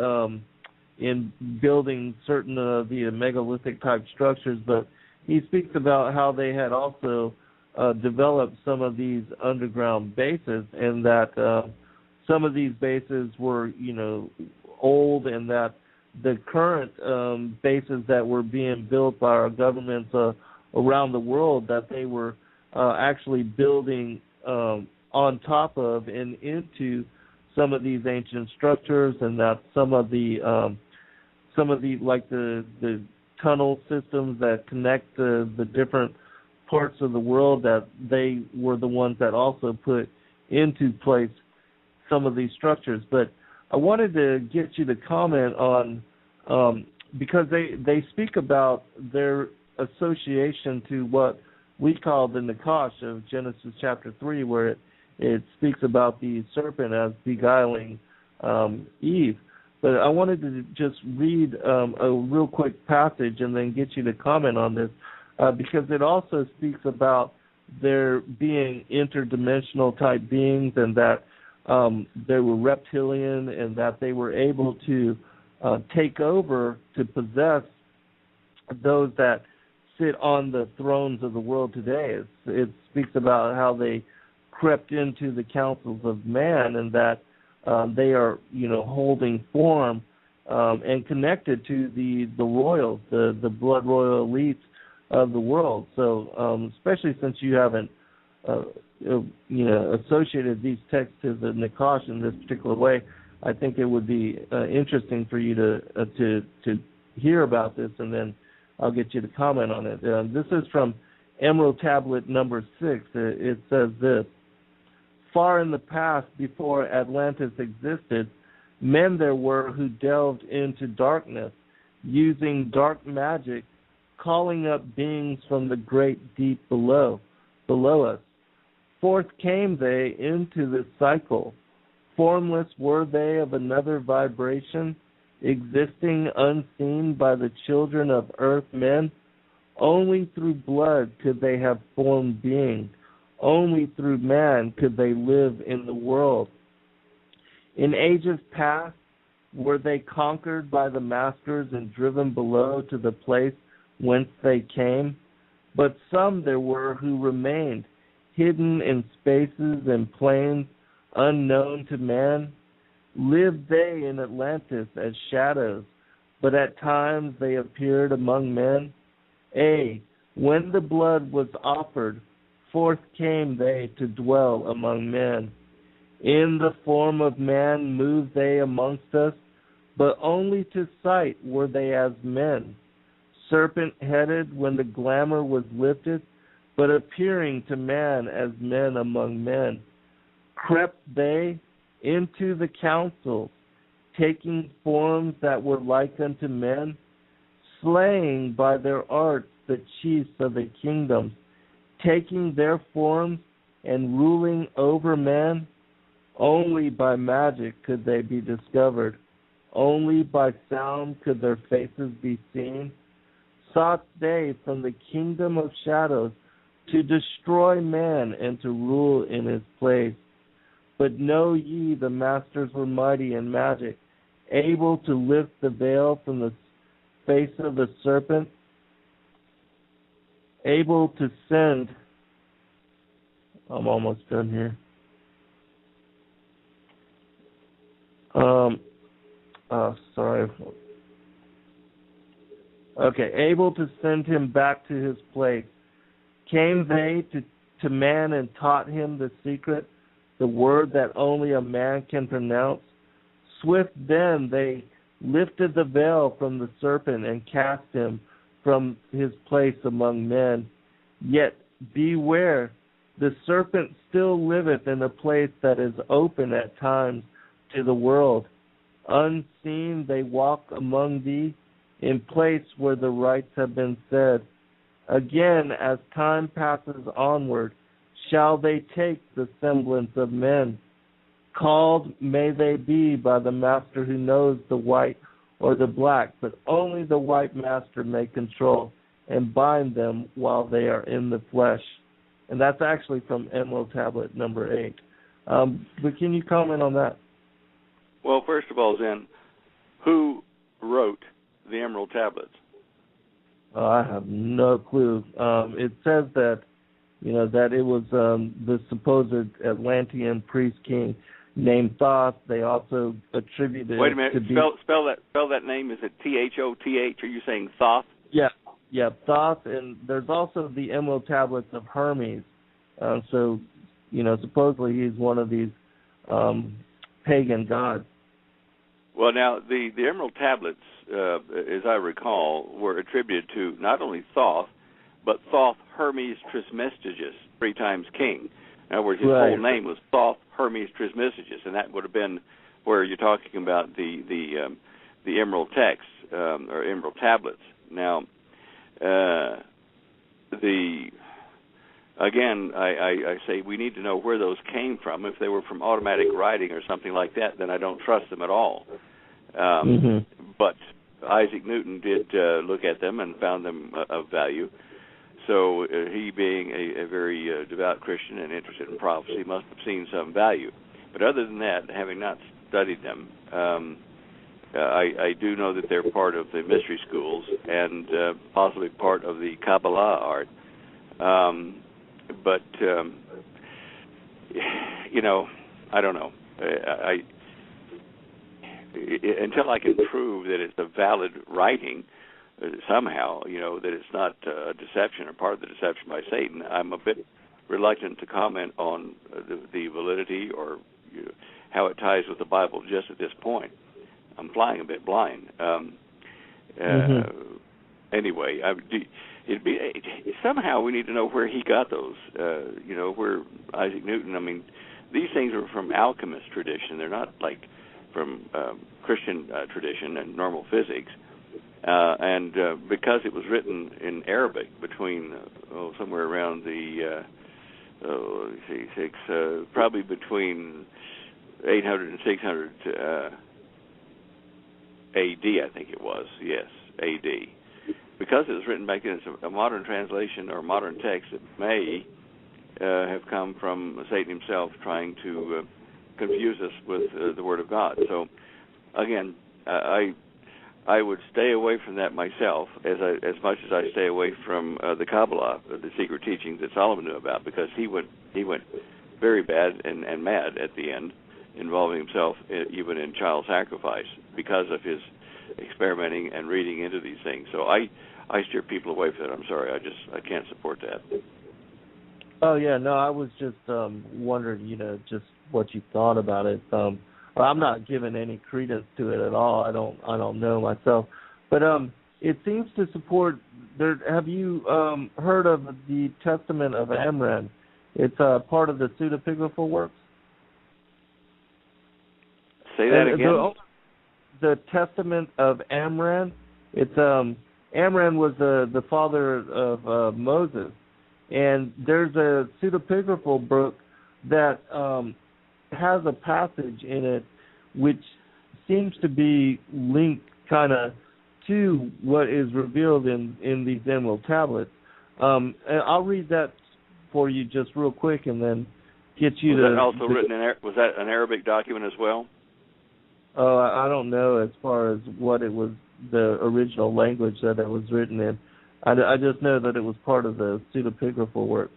in building certain of the megalithic type structures, but he speaks about how they had also developed some of these underground bases, and that some of these bases were, old, and that the current bases that were being built by our governments around the world, that they were actually building on top of and into some of these ancient structures, and that some of the like the tunnel systems that connect the different parts of the world, that they were the ones that also put into place some of these structures. But I wanted to get you to comment on, because they speak about their association to what we call the Nakash of Genesis chapter 3, where it speaks about the serpent as beguiling Eve. But I wanted to just read a real quick passage and then get you to comment on this, because it also speaks about there being interdimensional type beings, and that they were reptilian, and that they were able to take over, to possess those that sit on the thrones of the world today. It speaks about how they crept into the councils of man, and that they are, holding form and connected to the royals, the blood royal elites of the world. So, especially since you haven't, associated these texts to the Nakash in this particular way, I think it would be interesting for you to hear about this, and then I'll get you to comment on it. This is from Emerald Tablet number 6. It says this: far in the past, before Atlantis existed, men there were who delved into darkness, using dark magic, calling up beings from the great deep below us. Forth came they into this cycle. Formless were they of another vibration, existing unseen by the children of earth men. Only through blood could they have formed being. Only through man could they live in the world. In ages past, were they conquered by the masters and driven below to the place whence they came? But some there were who remained, hidden in spaces and plains unknown to man. Lived they in Atlantis as shadows, but at times they appeared among men. When the blood was offered, forth came they to dwell among men. In the form of man moved they amongst us, but only to sight were they as men. Serpent-headed when the glamour was lifted, but appearing to man as men among men. Crept they into the councils, taking forms that were like unto men, slaying by their arts the chiefs of the kingdoms, taking their forms and ruling over men. Only by magic could they be discovered. Only by sound could their faces be seen. Sought they from the kingdom of shadows to destroy man and to rule in his place. But know ye the masters were mighty in magic, able to lift the veil from the face of the serpent, able to send... I'm almost done here. Sorry. Okay, able to send him back to his place. Came they to man and taught him the secret, the word that only a man can pronounce. Swift then they lifted the veil from the serpent and cast him from his place among men. Yet beware, the serpent still liveth in a place that is open at times to the world. Unseen they walk among thee, in place where the rites have been said. Again, as time passes onward, shall they take the semblance of men. Called may they be by the master who knows the white or the black, but only the white master may control and bind them while they are in the flesh. And that's actually from Emerald Tablet number 8. But can you comment on that? Well, first of all, Zen, who wrote the Emerald Tablets? I have no clue. It says that, that it was the supposed Atlantean priest king named Thoth. They also attributed. Wait a minute. To spell that name. Is it Thoth? Are you saying Thoth? Yeah, Thoth. And there's also the Emerald Tablets of Hermes. So, supposedly he's one of these pagan gods. Well, now, the Emerald Tablets, as I recall, were attributed to not only Thoth, but Thoth Hermes Trismegistus, 3 times king. In other words, his whole name was Thoth Hermes Trismegistus, and that would have been where you're talking about the Emerald text, or Emerald Tablets. Now, Again, I say we need to know where those came from. If they were from automatic writing or something like that, then I don't trust them at all. But Isaac Newton did look at them and found them of value. So he, being a very devout Christian and interested in prophecy, must have seen some value. But other than that, having not studied them, I do know that they're part of the mystery schools and possibly part of the Kabbalah art. But I don't know. Until I can prove that it's a valid writing somehow, that it's not a deception or part of the deception by Satan, I'm a bit reluctant to comment on the validity or how it ties with the Bible just at this point. I'm flying a bit blind. Anyway, somehow we need to know where he got those, where Isaac Newton, I mean, these things are from alchemist tradition. They're not like from Christian tradition and normal physics. And because it was written in Arabic between somewhere around the probably between 800 and 600 A.D. I think it was. Yes, A.D. Because it was written back then, it's a modern translation or modern text that may have come from Satan himself trying to confuse us with the Word of God. So, again, I would stay away from that myself as much as I stay away from the Kabbalah, the secret teachings that Solomon knew about, because he went very bad and mad at the end, involving himself even in child sacrifice because of his experimenting and reading into these things. So I steer people away from that. I'm sorry, I can't support that. Oh yeah, no, I was just wondering, just what you thought about it. I'm not giving any credence to it at all. I don't know myself, but it seems to support. Have you heard of the Testament of Amram? It's part of the pseudepigraphal works. Say that again. The Testament of Amram. It's Amram was the father of Moses, and there's a pseudepigraphal book that has a passage in it which seems to be linked kind of to what is revealed in these emerald tablets. And I'll read that for you just real quick, and then get you to. Was that also written in? Was that an Arabic document as well? Oh, I don't know as far as what it was, the original language that it was written in. I just know that it was part of the pseudepigraphal works.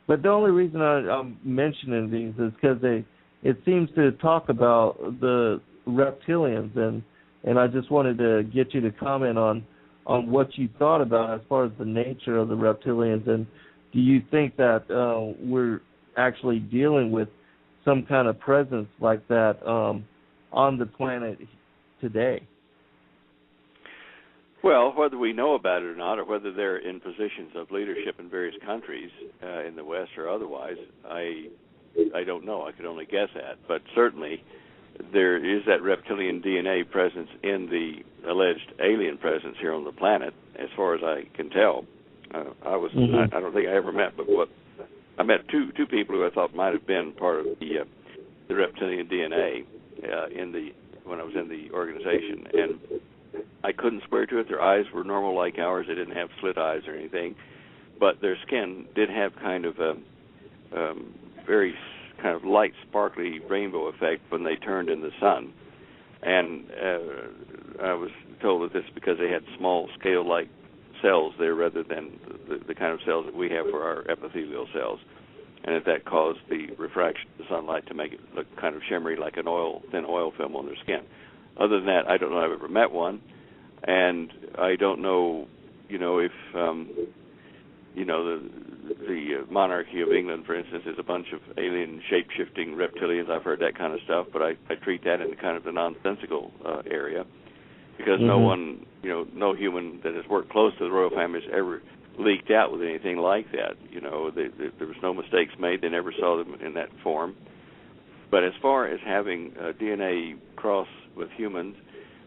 But the only reason I'm mentioning these is because it seems to talk about the reptilians, and I just wanted to get you to comment on what you thought about as far as the nature of the reptilians, and do you think that we're actually dealing with some kind of presence like that on the planet today? Well, whether we know about it or not, or whether they're in positions of leadership in various countries in the West or otherwise, I don't know. I could only guess at. But certainly there is that reptilian DNA presence in the alleged alien presence here on the planet, as far as I can tell. I don't think I ever met, but I met two people who I thought might have been part of the reptilian DNA when I was in the organization, and I couldn't swear to it. Their eyes were normal like ours. They didn't have slit eyes or anything, but their skin did have kind of a very kind of light, sparkly rainbow effect when they turned in the sun. And I was told that this is because they had small scale-like cells there rather than the kind of cells that we have for our epithelial cells, and that caused the refraction of the sunlight to make it look kind of shimmery like an thin oil film on their skin. Other than that, I don't know if I've ever met one, and I don't know, if the monarchy of England, for instance, is a bunch of alien shape-shifting reptilians. I've heard that kind of stuff, but I treat that in kind of the nonsensical area, because no one, no human that has worked close to the royal family has ever leaked out with anything like that. There was no mistakes made. They never saw them in that form. But as far as having DNA cross with humans,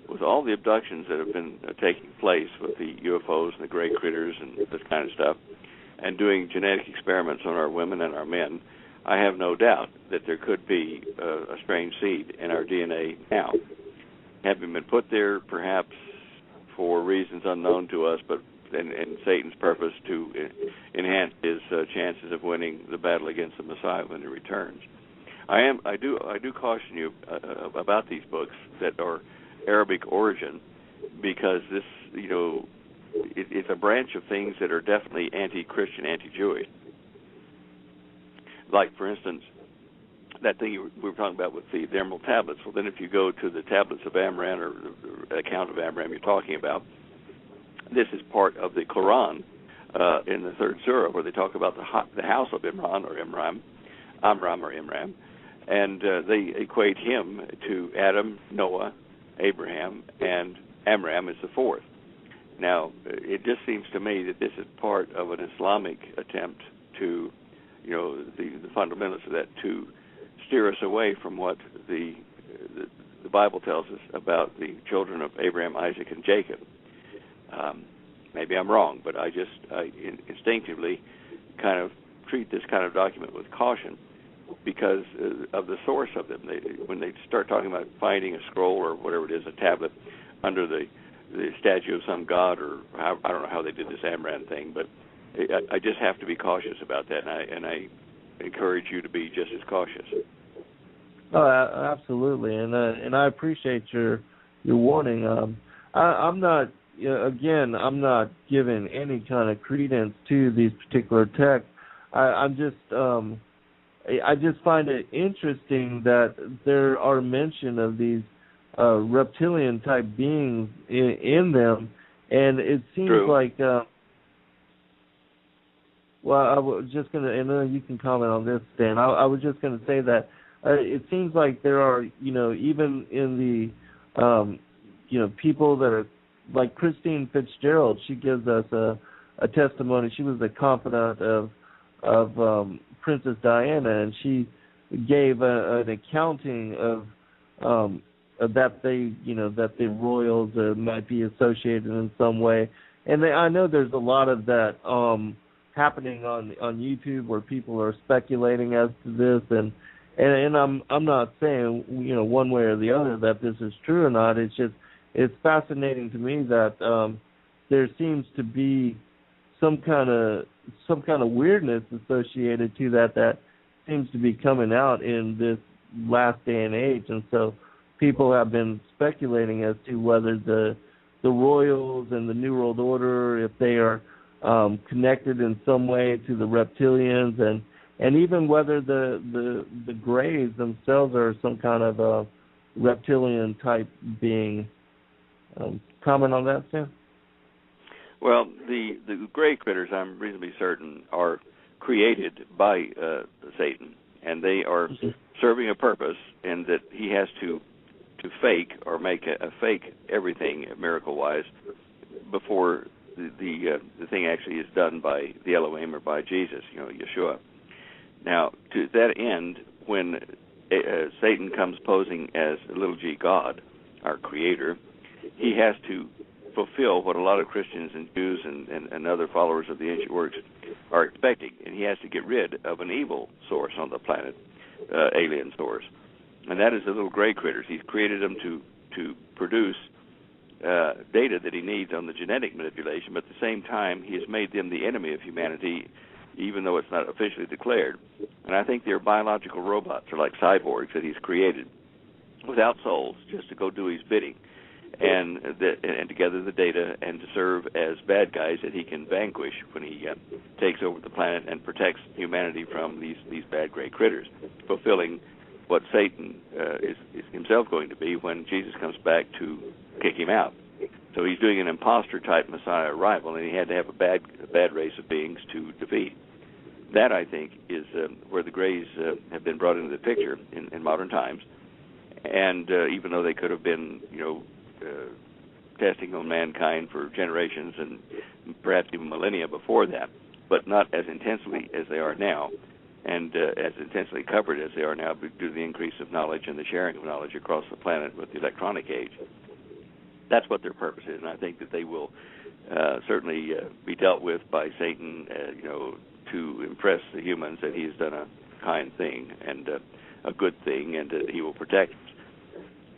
with all the abductions that have been taking place with the UFOs and the gray critters and this kind of stuff, and doing genetic experiments on our women and our men, I have no doubt that there could be a strange seed in our DNA now, having been put there perhaps for reasons unknown to us, but and Satan's purpose to enhance his chances of winning the battle against the Messiah when he returns. I do caution you about these books that are Arabic origin, because this, it's a branch of things that are definitely anti-Christian, anti-Jewish. Like, for instance, that thing we were talking about with the Emerald Tablets. Well, then if you go to the Tablets of Amram, or the account of Amram you're talking about, this is part of the Quran in the third surah, where they talk about the house of Amram, and they equate him to Adam, Noah, Abraham, and Amram is the fourth. Now, it just seems to me that this is part of an Islamic attempt to, the fundamentalists of that, to steer us away from what the Bible tells us about the children of Abraham, Isaac, and Jacob. Maybe I'm wrong, but I instinctively kind of treat this kind of document with caution because of the source of them. When they start talking about finding a scroll or whatever it is, a tablet, under the statue of some god, or I don't know how they did this Amram thing, but I just have to be cautious about that, and I encourage you to be just as cautious. Oh, absolutely, and I appreciate your warning. I'm not. Again, I'm not giving any kind of credence to these particular texts. I just find it interesting that there are mention of these reptilian type beings in them, and it seems True. like. Well, I was just going to, and then you can comment on this, Dan. I was just going to say that it seems like there are, even in the, people that are, like Christine Fitzgerald, she gives us a testimony. She was the confidant of Princess Diana, and she gave an accounting of that that the royals might be associated in some way. And I know there's a lot of that happening on YouTube where people are speculating as to this, and I'm not saying one way or the other that this is true or not. It's fascinating to me that there seems to be some kind of weirdness associated to that seems to be coming out in this last day and age, and so people have been speculating as to whether the royals and the New World Order, if they are connected in some way to the reptilians, and even whether the Greys themselves are some kind of reptilian type being. Comment on that, Sam? Well, the gray critters, I'm reasonably certain, are created by Satan, and they are serving a purpose, and that he has to fake or make a fake everything miracle-wise before the thing actually is done by the Elohim or by Jesus, Yeshua. Now, to that end, when Satan comes posing as a little g God, our creator, he has to fulfill what a lot of Christians and Jews and other followers of the ancient works are expecting, and he has to get rid of an evil source on the planet, alien source, and that is the little gray critters. He's created them to produce data that he needs on the genetic manipulation, but at the same time, he has made them the enemy of humanity, even though it's not officially declared. And I think they're biological robots, or like cyborgs that he's created without souls, just to go do his bidding, and to gather the data and to serve as bad guys that he can vanquish when he takes over the planet and protects humanity from these bad gray critters, fulfilling what Satan is himself going to be when Jesus comes back to kick him out. So he's doing an imposter-type Messiah arrival, and he had to have a bad race of beings to defeat. That, I think, is where the Greys have been brought into the picture in modern times. And even though they could have been, testing on mankind for generations and perhaps even millennia before that, but not as intensely as they are now, and as intensely covered as they are now due to the increase of knowledge and the sharing of knowledge across the planet with the electronic age. That's what their purpose is, and I think that they will certainly be dealt with by Satan, to impress the humans that he has done a kind thing and a good thing, and that he will protect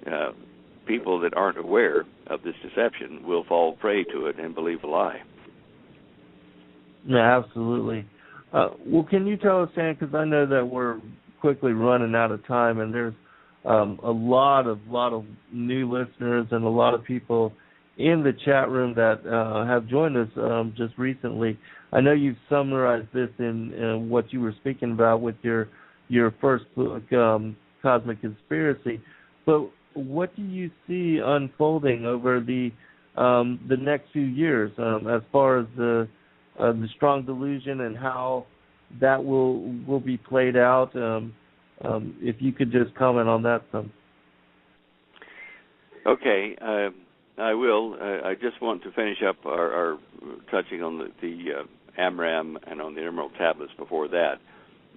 us. People that aren't aware of this deception will fall prey to it and believe a lie. Yeah, absolutely. Well, can you tell us, Stan, because I know that we're quickly running out of time, and there's a lot of new listeners and a lot of people in the chat room that have joined us just recently. I know you've summarized this in what you were speaking about with your first book, Cosmic Conspiracy, but what do you see unfolding over the next few years as far as the strong delusion and how that will be played out? If you could just comment on that some. Okay, I will. I just want to finish up our touching on the Amram and on the Emerald Tablets before that.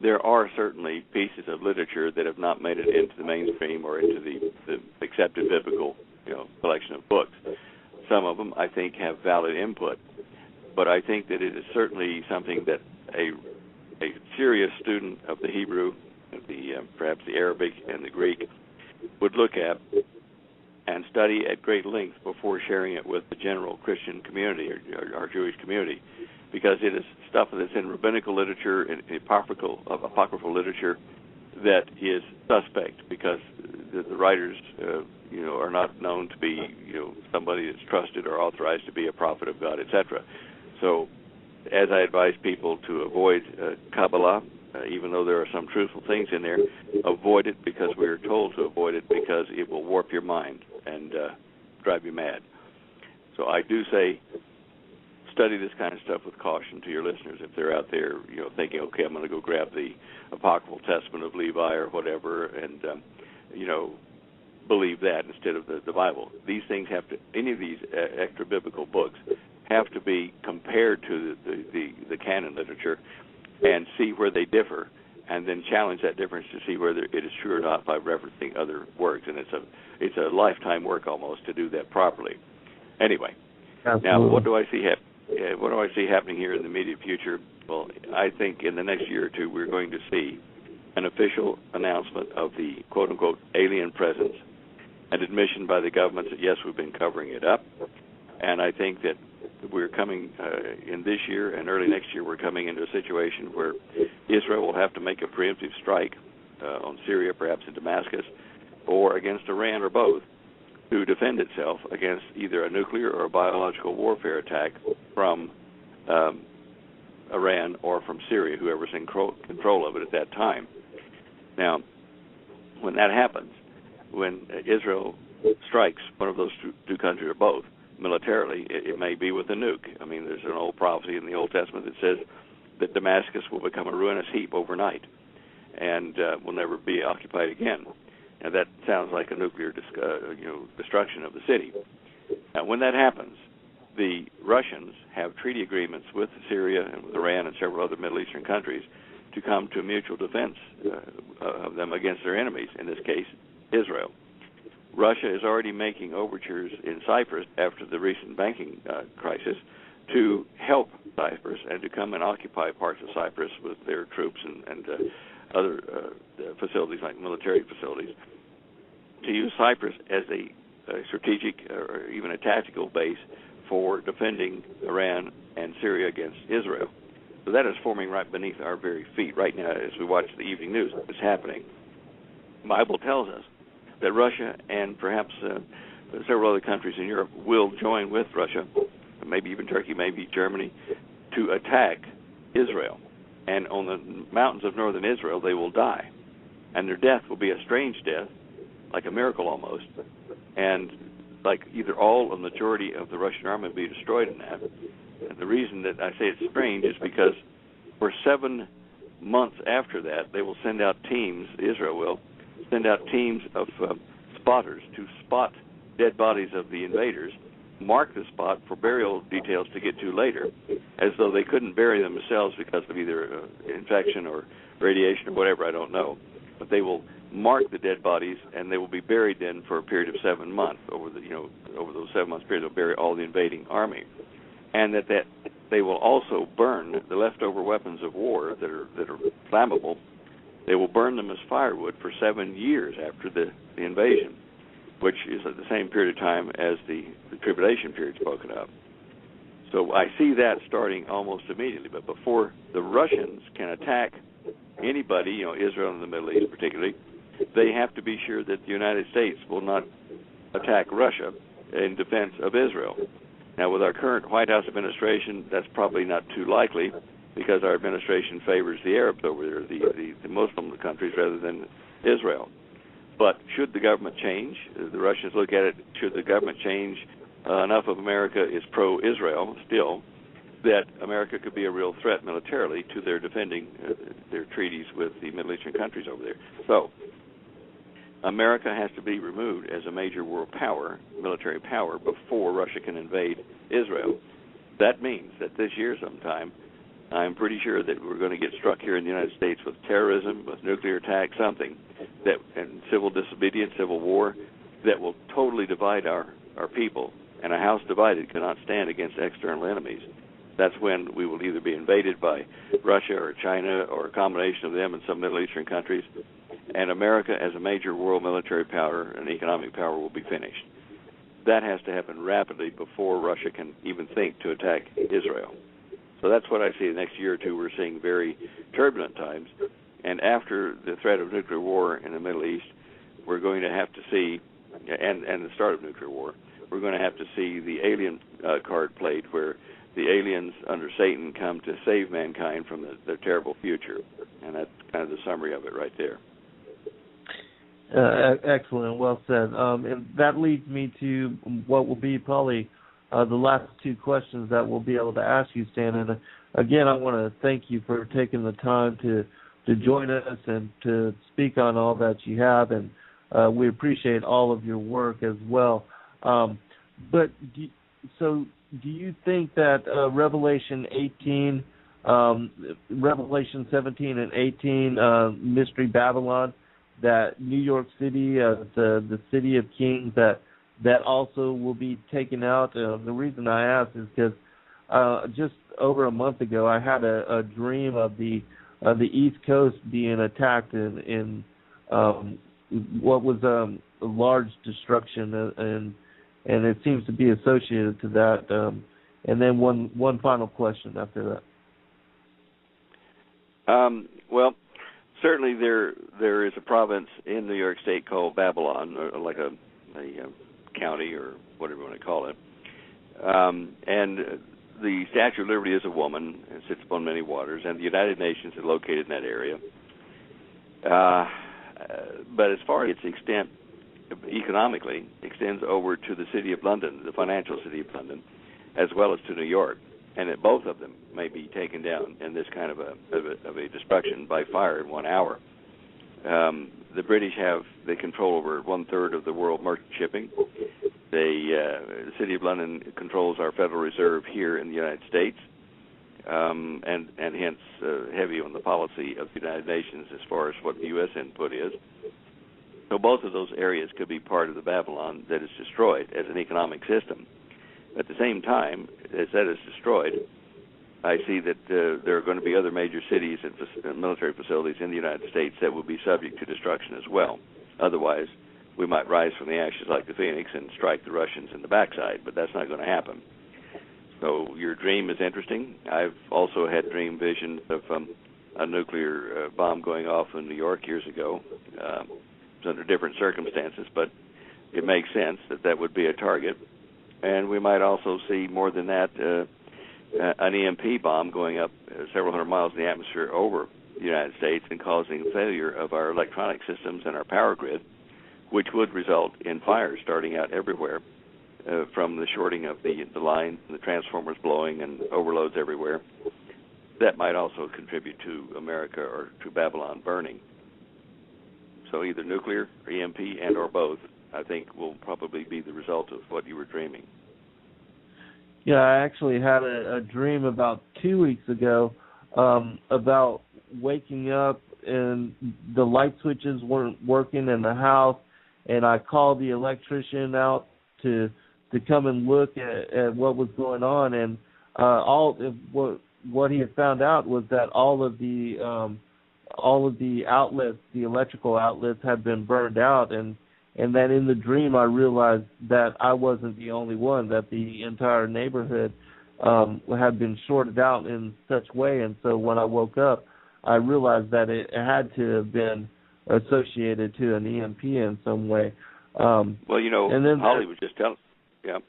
There are certainly pieces of literature that have not made it into the mainstream or into the accepted biblical collection of books. Some of them, I think, have valid input, but I think that it is certainly something that a serious student of the Hebrew, perhaps the Arabic and the Greek, would look at and study at great length before sharing it with the general Christian community or our Jewish community, because it is stuff that's in rabbinical literature and apocryphal literature that is suspect, because the writers are not known to be somebody that's trusted or authorized to be a prophet of God, etc. So, as I advise people to avoid Kabbalah, even though there are some truthful things in there, avoid it because we are told to avoid it, because it will warp your mind and drive you mad. So I do say, study this kind of stuff with caution to your listeners if they're out there, thinking, okay, I'm going to go grab the Apocryphal Testament of Levi or whatever, and believe that instead of the Bible. These things have to, any of these extra biblical books have to be compared to the canon literature and see where they differ, and then challenge that difference to see whether it is true or not by referencing other works. And it's a lifetime work almost to do that properly. Anyway, Absolutely. Now what do I see happening here in the immediate future? Well, I think in the next year or two we're going to see an official announcement of the quote-unquote alien presence, an admission by the government that yes, we've been covering it up, and I think that we're coming in this year and early next year, we're coming into a situation where Israel will have to make a preemptive strike on Syria, perhaps in Damascus, or against Iran, or both, to defend itself against either a nuclear or a biological warfare attack from Iran or from Syria, whoever's in control of it at that time. Now, when that happens, when Israel strikes one of those two countries or both, militarily, it may be with a nuke. I mean, there's an old prophecy in the Old Testament that says that Damascus will become a ruinous heap overnight and will never be occupied again. Now, that sounds like a nuclear destruction of the city. Now, when that happens, the Russians have treaty agreements with Syria and with Iran and several other Middle Eastern countries to come to mutual defense of them against their enemies, in this case, Israel. Russia is already making overtures in Cyprus after the recent banking crisis to help Cyprus and to come and occupy parts of Cyprus with their troops and other facilities like military facilities, to use Cyprus as a strategic or even a tactical base for defending Iran and Syria against Israel. So that is forming right beneath our very feet right now as we watch the evening news. It's happening. The Bible tells us that Russia and perhaps several other countries in Europe will join with Russia, maybe even Turkey, maybe Germany, to attack Israel. And on the mountains of northern Israel, they will die. And their death will be a strange death, like a miracle almost. And like either all or the majority of the Russian army will be destroyed in that. And the reason that I say it's strange is because for 7 months after that, they will send out teams, Israel will, send out teams of spotters to spot dead bodies of the invaders, mark the spot for burial details to get to later, as though they couldn't bury them themselves because of either infection or radiation or whatever, I don't know. But they will mark the dead bodies, and they will be buried then for a period of 7 months. Over those 7 months period, they'll bury all the invading army, and that they will also burn the leftover weapons of war that are flammable. They will burn them as firewood for 7 years after the invasion, which is at the same period of time as the tribulation period spoken of. So I see that starting almost immediately. But before the Russians can attack anybody, Israel and the Middle East particularly, they have to be sure that the United States will not attack Russia in defense of Israel. Now, with our current White House administration, that's probably not too likely, because our administration favors the Arabs over there, the Muslim countries, rather than Israel. But should the government change, the Russians look at it, should the government change, enough of America is pro-Israel still, that America could be a real threat militarily to their defending their treaties with the Middle Eastern countries over there. So America has to be removed as a major world power, military power, before Russia can invade Israel. That means that this year sometime, I'm pretty sure that we're going to get struck here in the United States with terrorism, with nuclear attack, something, and civil disobedience, civil war, that will totally divide our people. And a house divided cannot stand against external enemies. That's when we will either be invaded by Russia or China or a combination of them and some Middle Eastern countries, and America as a major world military power and economic power will be finished. That has to happen rapidly before Russia can even think to attack Israel. So that's what I see the next year or two. We're seeing very turbulent times. And after the threat of nuclear war in the Middle East, we're going to have to see, and the start of nuclear war, we're going to have to see the alien card played, where the aliens under Satan come to save mankind from their terrible future. And that's kind of the summary of it right there. Excellent. Well said. And that leads me to what will be probably the last two questions that we'll be able to ask you, Stan. And again, I want to thank you for taking the time to join us and to speak on all that you have. And we appreciate all of your work as well. But do you think that Revelation 17 and 18, Mystery Babylon, that New York City, the city of kings, that also will be taken out? The reason I ask is because just over a month ago, I had a dream of the East Coast being attacked in what was a large destruction, and it seems to be associated to that. And then one final question after that. Well, certainly there is a province in New York State called Babylon, or like a county or whatever you want to call it. And the Statue of Liberty is a woman and sits upon many waters, and the United Nations is located in that area. But as far as its extent economically, extends over to the city of London, the financial city of London, as well as to New York, and that both of them may be taken down in this kind of a destruction by fire in 1 hour. The British they control over 1/3 of the world merchant shipping. The city of London controls our Federal Reserve here in the United States, and hence heavy on the policy of the United Nations as far as what the U.S. input is. So both of those areas could be part of the Babylon that is destroyed as an economic system. At the same time, as that is destroyed, I see that there are going to be other major cities and military facilities in the United States that will be subject to destruction as well. Otherwise, we might rise from the ashes like the phoenix and strike the Russians in the backside, but that's not going to happen. So your dream is interesting. I've also had dream visions of a nuclear bomb going off in New York years ago. It's under different circumstances, but it makes sense that would be a target. And we might also see more than that, an EMP bomb going up several hundred miles in the atmosphere over the United States and causing failure of our electronic systems and our power grid, which would result in fires starting out everywhere from the shorting of the line, the transformers blowing, and overloads everywhere. That might also contribute to America or to Babylon burning. So either nuclear, or EMP, and or both, I think, will probably be the result of what you were dreaming. Yeah, I actually had a dream about 2 weeks ago about waking up and the light switches weren't working in the house, and I called the electrician out to come and look at what was going on, and what he had found out was that all of the outlets, the electrical outlets, had been burned out, and that in the dream I realized that I wasn't the only one, that the entire neighborhood had been shorted out in such way. And so when I woke up, I realized that it had to have been associated to an EMP in some way. Well, and then Holly was just telling. Yeah,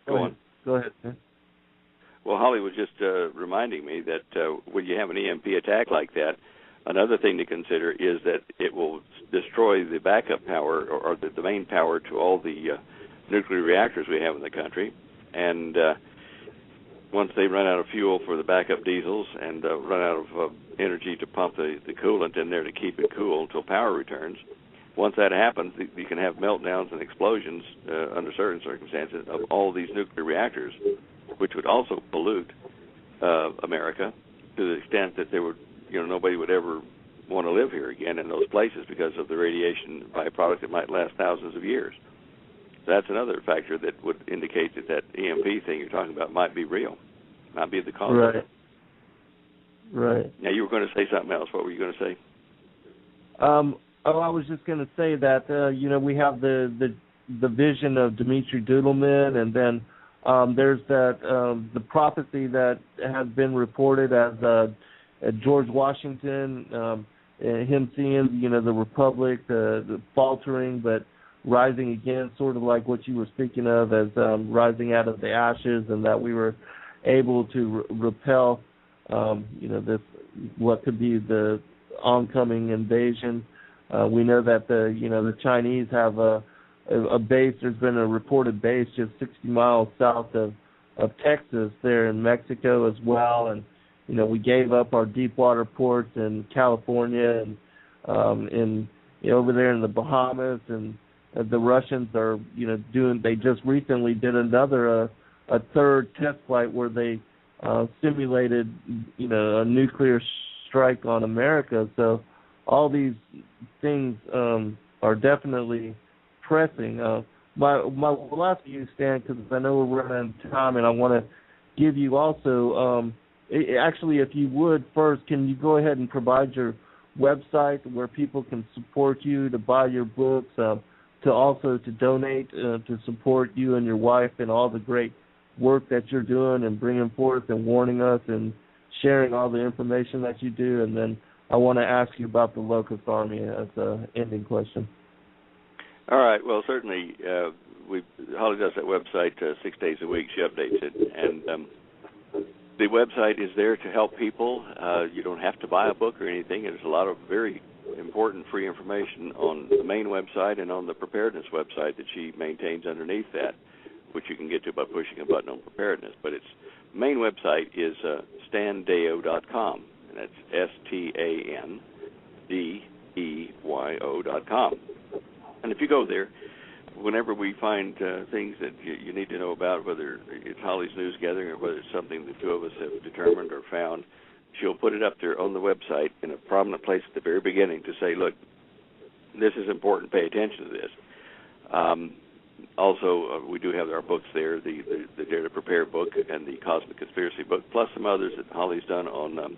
go on. Go ahead, man. Well, Holly was just reminding me that when you have an EMP attack like that, another thing to consider is that it will destroy the backup power or the main power to all the nuclear reactors we have in the country. And once they run out of fuel for the backup diesels and run out of energy to pump the coolant in there to keep it cool until power returns, once that happens, you can have meltdowns and explosions under certain circumstances of all these nuclear reactors, which would also pollute America to the extent that nobody would ever want to live here again in those places because of the radiation byproduct that might last thousands of years. That's another factor that would indicate that EMP thing you're talking about might be real, might be the cause of it. Right. Now, you were going to say something else. What were you going to say? I was just going to say that, we have the vision of Dmitri Dudelman, and then there's the prophecy that has been reported as George Washington, him seeing, the republic, the faltering but rising again, sort of like what you were speaking of as rising out of the ashes, and that we were able to repel, this what could be the oncoming invasion. We know that the Chinese have a base. There's been a reported base just 60 miles south of Texas, there in Mexico as well, and we gave up our deep water ports in California and over there in the Bahamas, and the Russians are they just recently did another a third test flight where they simulated a nuclear strike on America. So all these things are definitely pressing. My last view, Stan, because I know we're running out of time, and I want to give you also, actually, if you would, first, can you go ahead and provide your website where people can support you, to buy your books, to donate, to support you and your wife and all the great work that you're doing and bringing forth and warning us and sharing all the information that you do. And then I want to ask you about the Locust Army as an ending question. All right. Well, certainly, Holly does that website 6 days a week. She updates it, and the website is there to help people. You don't have to buy a book or anything. There's a lot of very important free information on the main website and on the preparedness website that she maintains underneath that, which you can get to by pushing a button on preparedness. But its main website is standeyo.com, and that's STANDEYO.com. And if you go there, whenever we find things that you need to know about, whether it's Holly's news gathering or whether it's something the two of us have determined or found, she'll put it up there on the website in a prominent place at the very beginning to say, look, this is important, pay attention to this. Also, we do have our books there, the Dare to Prepare book and the Cosmic Conspiracy book, plus some others that Holly's done on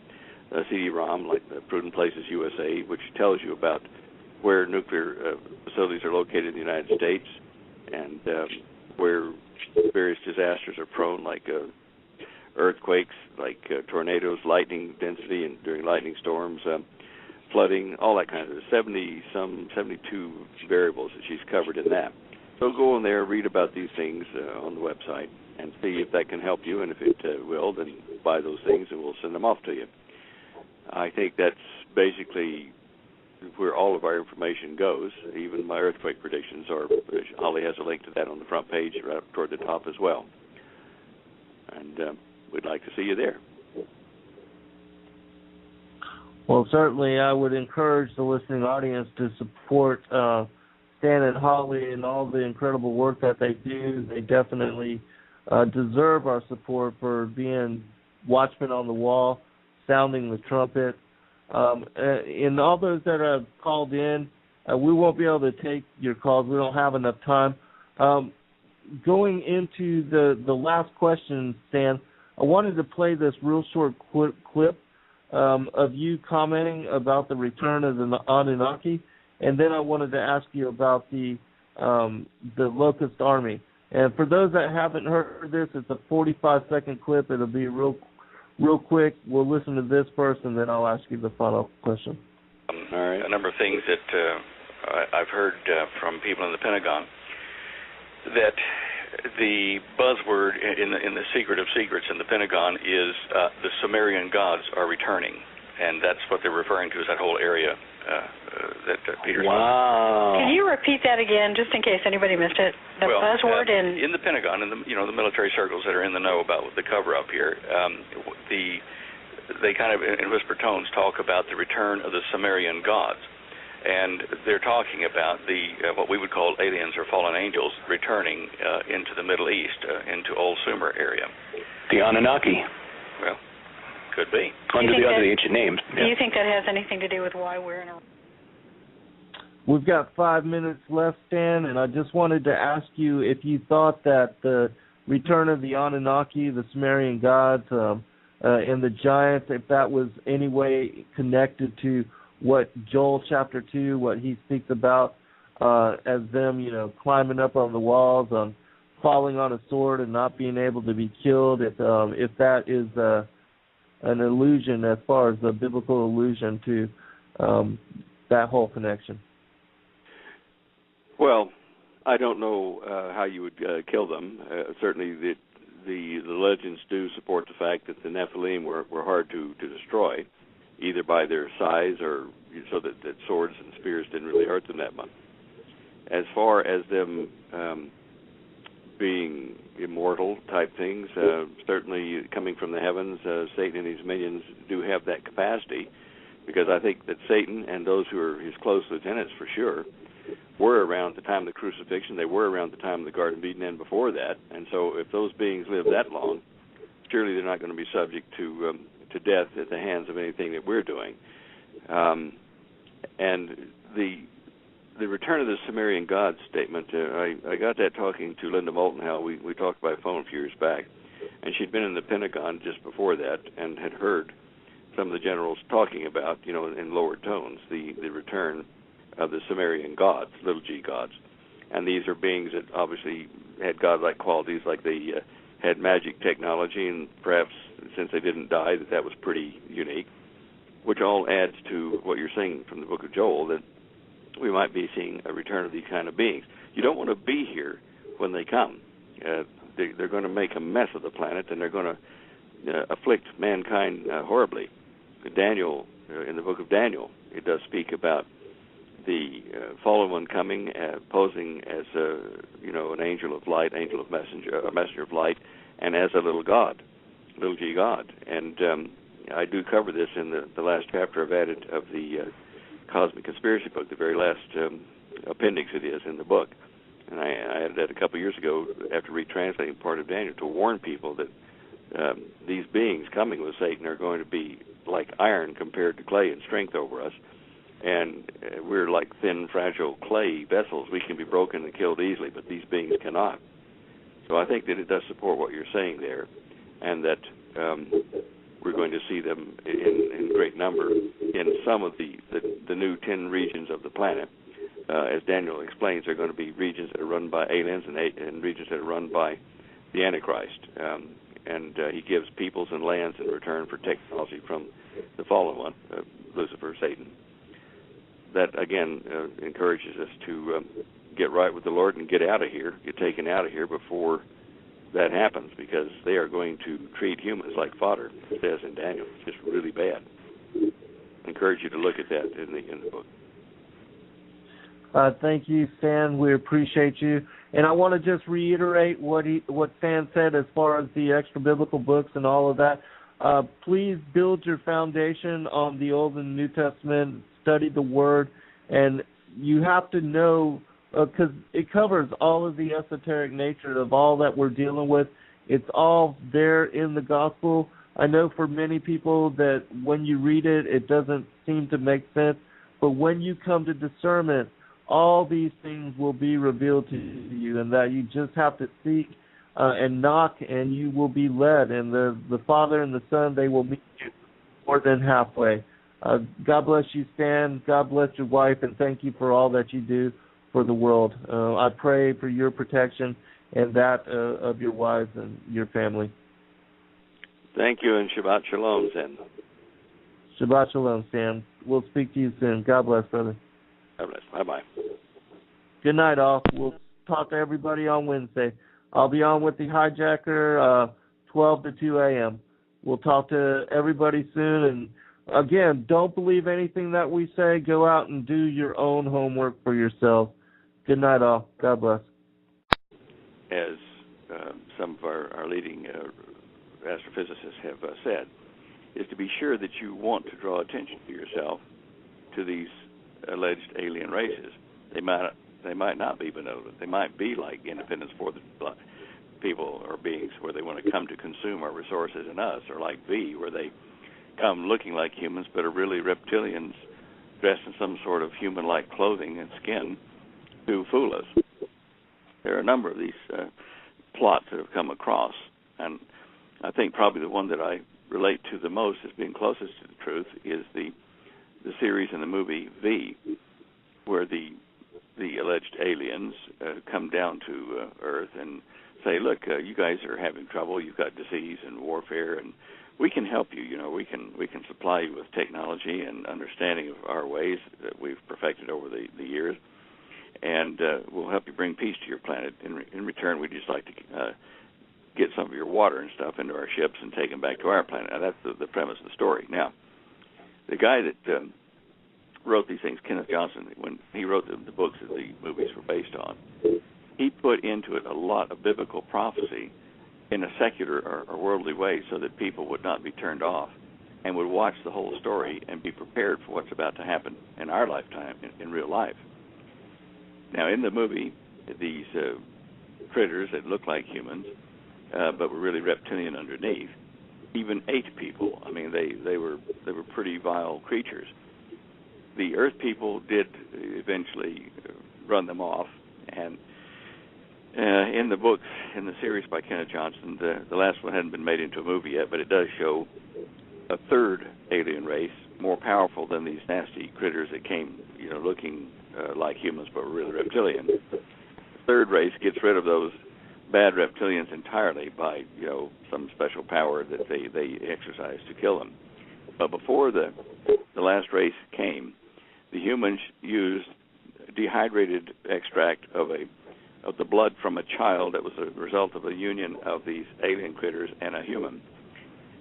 CD-ROM, like the Prudent Places USA, which tells you about where nuclear facilities are located in the United States and where various disasters are prone, like earthquakes, like tornadoes, lightning density and during lightning storms, flooding, all that kind of 72 variables that she's covered in that. So go in there, read about these things on the website, and see if that can help you, and if it will, then buy those things and we'll send them off to you. I think that's basically where all of our information goes. Even my earthquake predictions are, Holly has a link to that on the front page right up toward the top as well. And we'd like to see you there. Well, certainly I would encourage the listening audience to support Stan and Holly and all the incredible work that they do. They definitely deserve our support for being watchmen on the wall, sounding the trumpet, And all those that have called in, we won't be able to take your calls. We don't have enough time. Going into the last question, Stan, I wanted to play this real short clip of you commenting about the return of the Anunnaki, and then I wanted to ask you about the Locust Army. And for those that haven't heard this, it's a 45-second clip. It'll be real quick. We'll listen to this first, and then I'll ask you the follow-up question. All right. A number of things that I've heard from people in the Pentagon, that the buzzword in the secret of secrets in the Pentagon is the Sumerian gods are returning, and that's what they're referring to as that whole area that Peter. Wow. Can you repeat that again, just in case anybody missed it? The buzzword in the Pentagon, in the the military circles that are in the know about the cover-up here, they kind of in whisper tones talk about the return of the Sumerian gods. And they're talking about what we would call aliens or fallen angels returning into the Middle East, into Old Sumer area. The Anunnaki. Well, could be. Under the other ancient names. Do you think that has anything to do with why we're in a... We've got 5 minutes left, Stan, and I just wanted to ask you if you thought that the return of the Anunnaki, the Sumerian gods, and the giants, if that was any way connected to what Joel chapter 2, what he speaks about as them, climbing up on the walls, falling on a sword and not being able to be killed, if that is an illusion as far as the biblical allusion to that whole connection. Well, I don't know how you would kill them. Certainly the legends do support the fact that the Nephilim were hard to destroy, either by their size or so that swords and spears didn't really hurt them that much. As far as them being immortal type things, certainly coming from the heavens, Satan and his minions do have that capacity, because I think that Satan and those who are his close lieutenants for sure were around the time of the crucifixion. They were around the time of the Garden of Eden and before that, and so if those beings live that long, surely they're not going to be subject to death at the hands of anything that we're doing. And the return of the Sumerian gods statement, I got that talking to Linda Moulton Howe. We talked by phone a few years back, and she'd been in the Pentagon just before that and had heard some of the generals talking about, in lower tones, the return of the Sumerian gods, little g gods. And these are beings that obviously had godlike qualities, like they had magic technology, and perhaps since they didn't die, that was pretty unique, which all adds to what you're saying from the book of Joel, that we might be seeing a return of these kind of beings. You don't want to be here when they come. They're going to make a mess of the planet, and they're going to afflict mankind horribly. Daniel, in the book of Daniel, it does speak about the fallen one coming, posing as an angel of light, a messenger of light, and as a little god, little g god. And I do cover this in the last chapter I've added of the Cosmic Conspiracy book, the very last appendix it is in the book. And I added that a couple of years ago after retranslating part of Daniel to warn people that these beings coming with Satan are going to be like iron compared to clay in strength over us. And we're like thin, fragile clay vessels. We can be broken and killed easily, but these beings cannot. So I think that it does support what you're saying there, and that we're going to see them in great number in some of the new 10 regions of the planet. As Daniel explains, there are going to be regions that are run by aliens and regions that are run by the Antichrist. And he gives peoples and lands in return for technology from the fallen one, Lucifer, Satan. That, again, encourages us to get right with the Lord and get out of here, get taken out of here before that happens, because they are going to treat humans like fodder, it says in Daniel. It's just really bad. I encourage you to look at that in the book. Thank you, Stan. We appreciate you. And I want to just reiterate what Stan said as far as the extra biblical books and all of that. Please build your foundation on the Old and New Testament, study the Word, and you have to know, because it covers all of the esoteric nature of all that we're dealing with. It's all there in the gospel, I know for many people that when you read it, it doesn't seem to make sense. But when you come to discernment, all these things will be revealed to you, and that you just have to seek and knock, and you will be led. And the Father and the Son, they will meet you more than halfway. God bless you, Stan. God bless your wife, and thank you for all that you do for the world. I pray for your protection and that of your wives and your family. Thank you, and Shabbat Shalom, Stan. Shabbat Shalom, Stan. We'll speak to you soon. God bless, brother. God bless. Bye-bye. Good night, all. We'll talk to everybody on Wednesday. I'll be on with the hijacker 12 to 2 a.m. We'll talk to everybody soon. And, again, don't believe anything that we say. Go out and do your own homework for yourself. Good night, all. God bless. As some of our leading astrophysicists have said, is to be sure that you want to draw attention to yourself to these alleged alien races. They might not be benevolent. They might be like Independence for the people or beings where they want to come to consume our resources and us, or like V, where they come looking like humans but are really reptilians dressed in some sort of human-like clothing and skin to fool us. There are a number of these plots that have come across, and I think probably the one that I relate to the most as being closest to the truth is the series and the movie V, where the alleged aliens come down to Earth and say, look, you guys are having trouble, you've got disease and warfare, and we can help you. You know, we can supply you with technology and understanding of our ways that we've perfected over the years, and we'll help you bring peace to your planet. In return, we'd just like to get some of your water and stuff into our ships and take them back to our planet. Now, that's the premise of the story. Now, the guy that wrote these things, Kenneth Johnson, when he wrote the books that the movies were based on, he put into it a lot of biblical prophecy in a secular or worldly way so that people would not be turned off and would watch the whole story and be prepared for what's about to happen in our lifetime, in real life. Now, in the movie, these critters that look like humans but were really reptilian underneath even ate people. I mean, they were pretty vile creatures. The Earth people did eventually run them off, and in the books, in the series by Kenneth Johnson, the last one hadn't been made into a movie yet, but it does show a third alien race, more powerful than these nasty critters that came, looking like humans but were really reptilian. The third race gets rid of those bad reptilians entirely by, some special power that they exercise to kill them. But before the last race came, the humans used dehydrated extract of the blood from a child that was a result of a union of these alien critters and a human.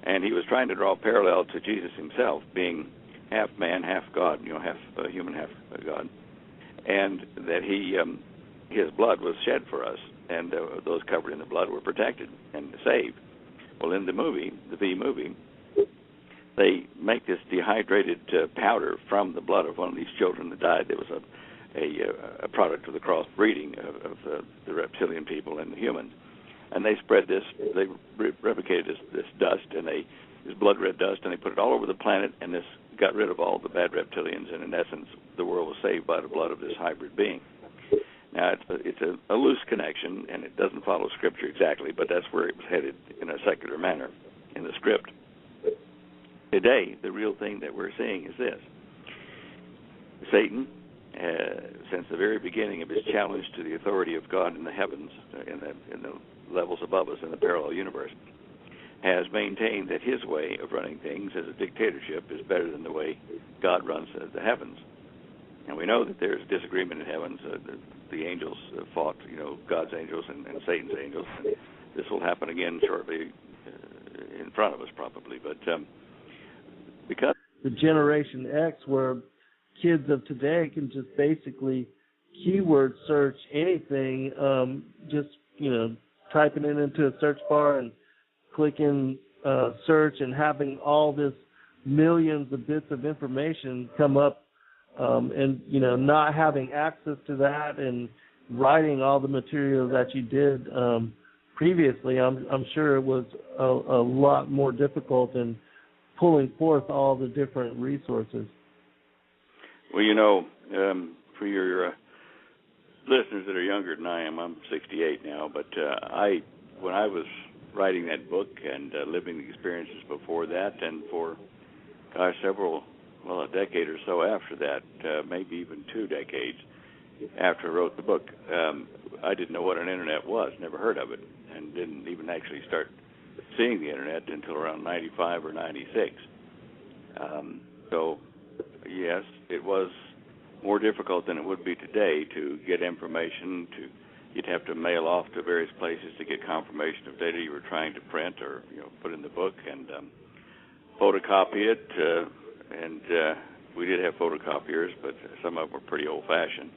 And he was trying to draw a parallel to Jesus himself, being half man, half God, half human, half God, and that his blood was shed for us, and those covered in the blood were protected and saved. Well, in the movie, the V movie, they make this dehydrated powder from the blood of one of these children that died. There was a product of the crossbreeding of the reptilian people and the humans, and they spread this. They replicated this dust, and this blood red dust, and they put it all over the planet, and this got rid of all the bad reptilians, and in essence, the world was saved by the blood of this hybrid being. Now, it's a loose connection, and it doesn't follow Scripture exactly, but that's where it was headed in a secular manner in the script. Today, the real thing that we're seeing is this. Satan, since the very beginning of his challenge to the authority of God in the heavens, in the levels above us in the parallel universe, has maintained that his way of running things as a dictatorship is better than the way God runs the heavens. And we know that there's disagreement in heavens. The angels fought, God's angels and Satan's angels. And this will happen again shortly in front of us, probably. But because the Generation X, where kids of today can just basically keyword search anything, just typing it into a search bar and clicking search and having all this millions of bits of information come up. And not having access to that and writing all the material that you did previously, I'm sure it was a lot more difficult in pulling forth all the different resources. Well, for your listeners that are younger than I am, I'm 68 now, but when I was writing that book and living the experiences before that, and for a decade or so after that, maybe even 2 decades after I wrote the book, I didn't know what an internet was, never heard of it, and didn't even actually start seeing the internet until around 95 or 96. So, yes, it was more difficult than it would be today to get information. You'd have to mail off to various places to get confirmation of data you were trying to print or put in the book, and photocopy it. And we did have photocopiers, but some of them were pretty old-fashioned.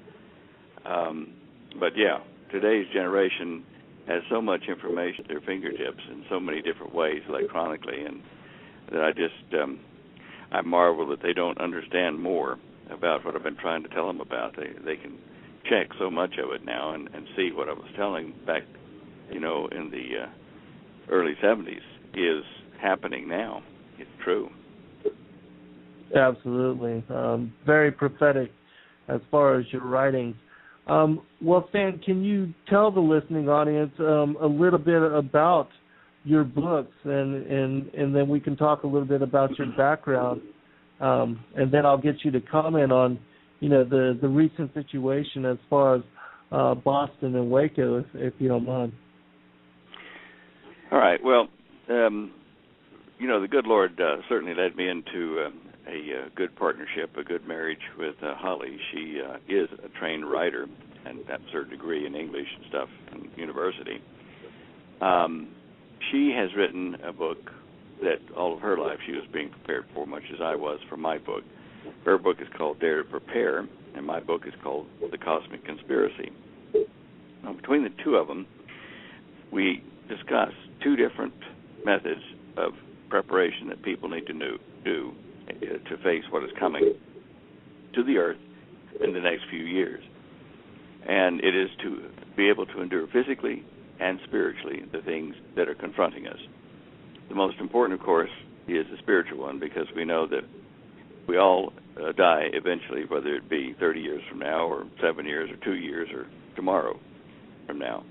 But yeah, today's generation has so much information at their fingertips in so many different ways electronically, and that I marvel that they don't understand more about what I've been trying to tell them about. They can check so much of it now and see what I was telling back, in the early 70s is happening now. It's true. Absolutely. Very prophetic as far as your writings. Well, Stan, can you tell the listening audience a little bit about your books, and then we can talk a little bit about your background, and then I'll get you to comment on, the recent situation as far as Boston and Waco, if you don't mind. All right. Well, the good Lord certainly led me into a good partnership, a good marriage with Holly. She is a trained writer, and that's her degree in English and stuff in university. She has written a book that all of her life she was being prepared for, much as I was for my book. Her book is called Dare to Prepare, and my book is called The Cosmic Conspiracy. Now, between the two of them, we discuss 2 different methods of preparation that people need to do to face what is coming to the earth in the next few years. And it is to be able to endure physically and spiritually the things that are confronting us. The most important, of course, is the spiritual one, because we know that we all die eventually, whether it be 30 years from now or 7 years or 2 years or tomorrow from now.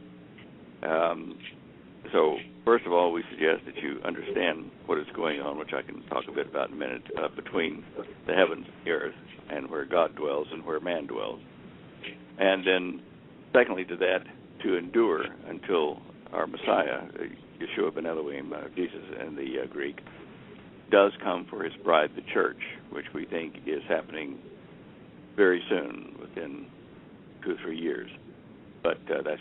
So, first of all, we suggest that you understand what is going on, which I can talk a bit about in a minute, between the heavens and the earth, and where God dwells and where man dwells. And then, secondly to that, to endure until our Messiah, Yeshua ben Elohim, Jesus in the Greek, does come for his bride, the church, which we think is happening very soon, within 2 or 3 years. But that's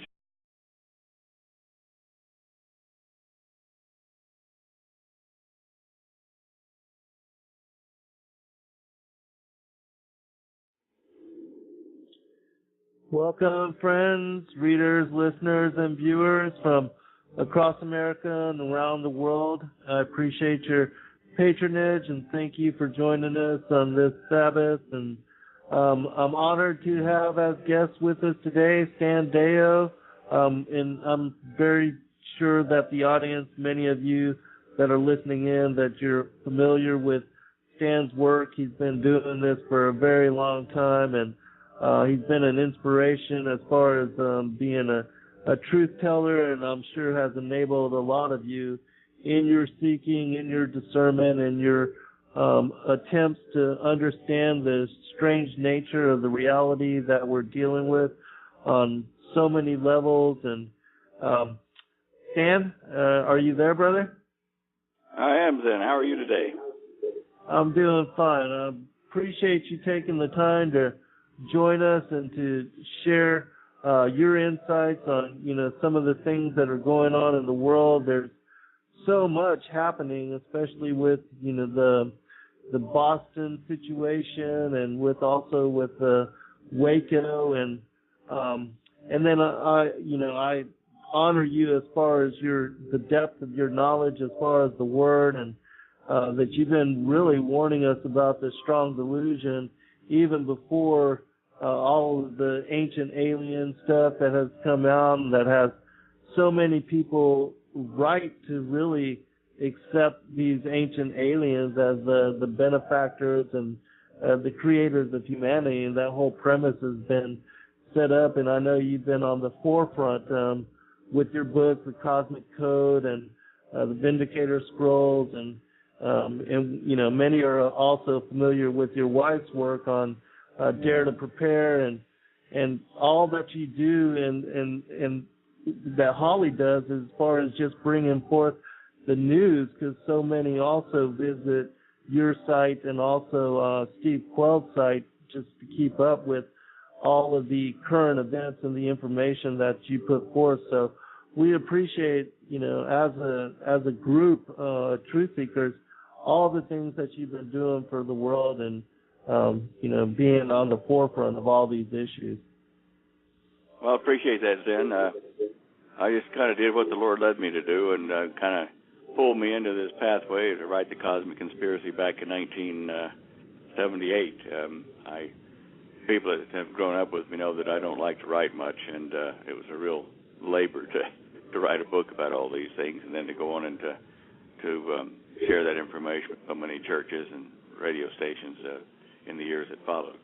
Welcome, friends, readers, listeners, and viewers from across America and around the world. I appreciate your patronage, and thank you for joining us on this Sabbath. And I'm honored to have as guests with us today Stan Deyo, and I'm very sure that the audience, many of you that are listening in, that you're familiar with Stan's work. He's been doing this for a very long time, and he's been an inspiration as far as being a truth teller, and I'm sure has enabled a lot of you in your seeking, in your discernment, and your attempts to understand the strange nature of the reality that we're dealing with on so many levels. And Stan, are you there, brother? I am, Zen. How are you today? I'm doing fine. I appreciate you taking the time to join us and to share your insights on, some of the things that are going on in the world. There's so much happening, especially with, the Boston situation, and with the Waco, and then I honor you as far as the depth of your knowledge as far as the Word, and that you've been really warning us about the strong delusion even before all of the ancient alien stuff that has come out and that has so many people right to really accept these ancient aliens as the benefactors and the creators of humanity, and that whole premise has been set up. And I know you've been on the forefront with your book, The Cosmic Code, and the Vindicator Scrolls, and many are also familiar with your wife's work on Dare to Prepare, and all that you do and that Holly does as far as just bringing forth the news, because so many also visit your site and also Steve Quell's site just to keep up with all of the current events and the information that you put forth. So we appreciate, as a group, truth seekers, all the things that you've been doing for the world and, being on the forefront of all these issues. Well, I appreciate that, Zen. I just kind of did what the Lord led me to do, and kind of pulled me into this pathway to write The Cosmic Conspiracy back in 1978. People that have grown up with me know that I don't like to write much, and it was a real labor to write a book about all these things, and then to go on and to share that information with so many churches and radio stations in the years that followed.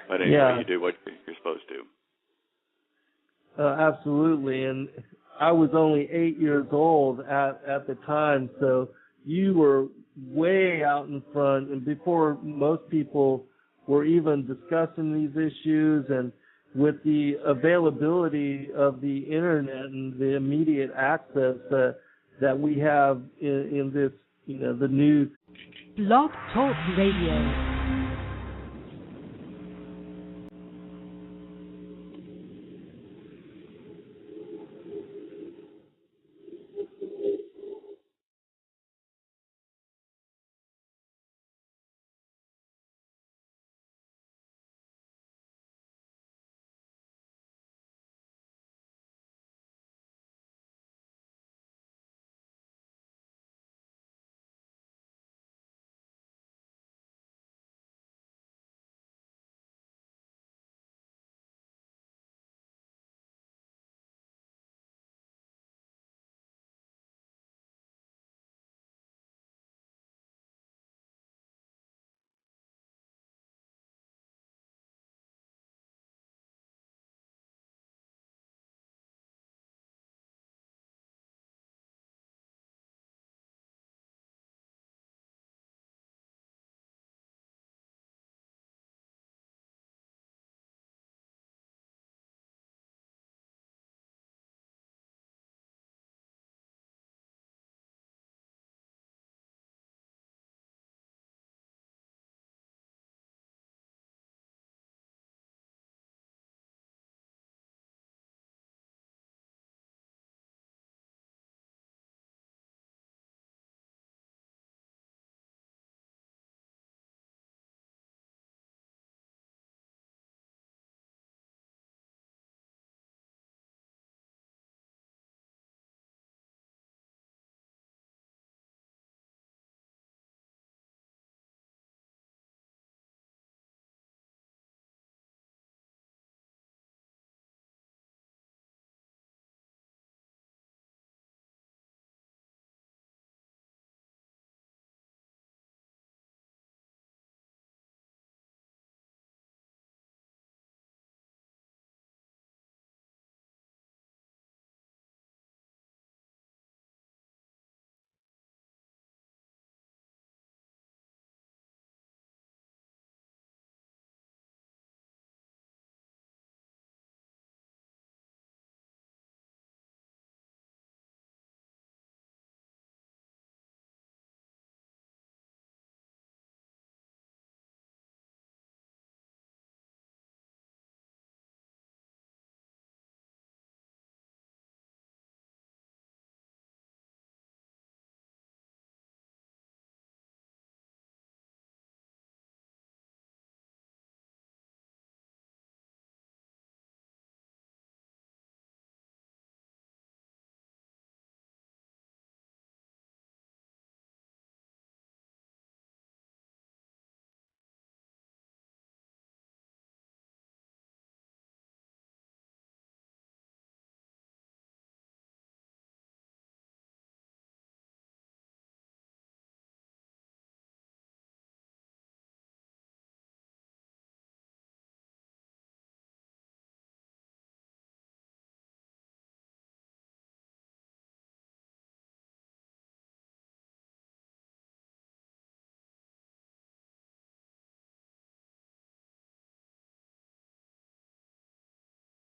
But anyway, You do what you're supposed to. Absolutely, and I was only 8 years old at the time, so you were way out in front, and before most people were even discussing these issues, and with the availability of the internet and the immediate access that we have in this, the new Blog Talk Radio.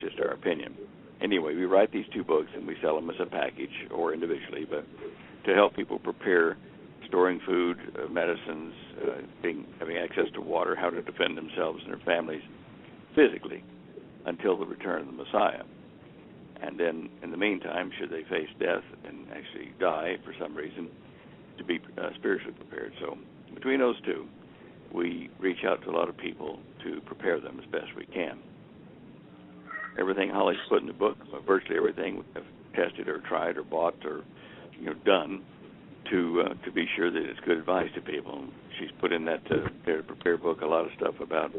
just our opinion. Anyway, we write these 2 books and we sell them as a package or individually, but to help people prepare storing food, medicines, having access to water, how to defend themselves and their families physically until the return of the Messiah. And then, in the meantime, should they face death and actually die for some reason, to be spiritually prepared. So between those 2, we reach out to a lot of people to prepare them as best we can. Everything Holly's put in the book, virtually everything, we have tested or tried or bought or done to be sure that it's good advice to people. She's put in that Dare to Prepare book a lot of stuff about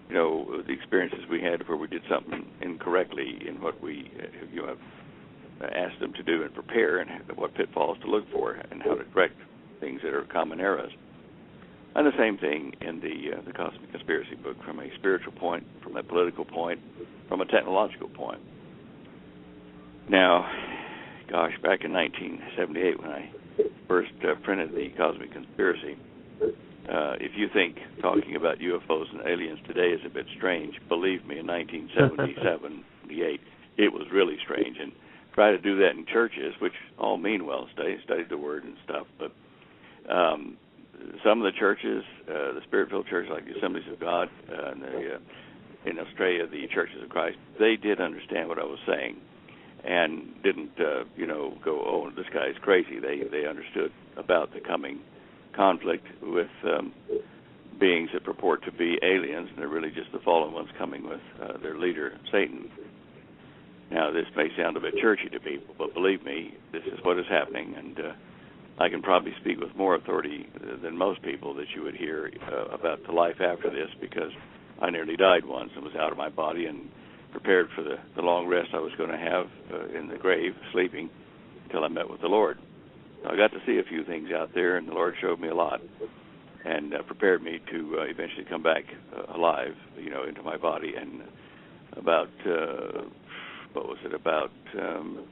the experiences we had where we did something incorrectly in what we have asked them to do and prepare, and what pitfalls to look for, and how to correct things that are common errors. And the same thing in the Cosmic Conspiracy book, from a spiritual point, from a political point, from a technological point. Now, gosh, back in 1978 when I first printed the Cosmic Conspiracy, if you think talking about UFOs and aliens today is a bit strange, believe me, in 1977, 78, it was really strange. And try to do that in churches, which all mean well, study the Word and stuff, but some of the churches, the Spirit-filled churches like the Assemblies of God, and in Australia, the Churches of Christ, they did understand what I was saying and didn't, go, oh, this guy's crazy. They understood about the coming conflict with beings that purport to be aliens, and they're really just the fallen ones coming with their leader, Satan. Now, this may sound a bit churchy to people, but believe me, this is what is happening, and I can probably speak with more authority than most people that you would hear about the life after this, because I nearly died once and was out of my body and prepared for the long rest I was going to have in the grave, sleeping, until I met with the Lord. So I got to see a few things out there, and the Lord showed me a lot and prepared me to eventually come back alive, into my body. And about, about 7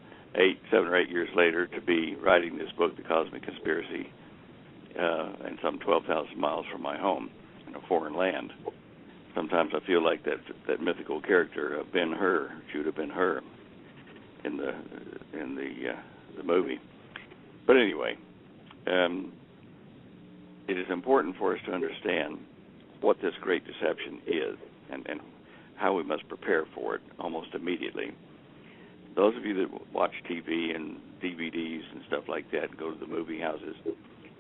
or 8 years later, to be writing this book, The Cosmic Conspiracy, and some 12,000 miles from my home in a foreign land. Sometimes I feel like that mythical character, Ben-Hur, Judah Ben-Hur, in the movie. But anyway, it is important for us to understand what this great deception is and how we must prepare for it almost immediately. Those of you that watch TV and DVDs and stuff like that and go to the movie houses,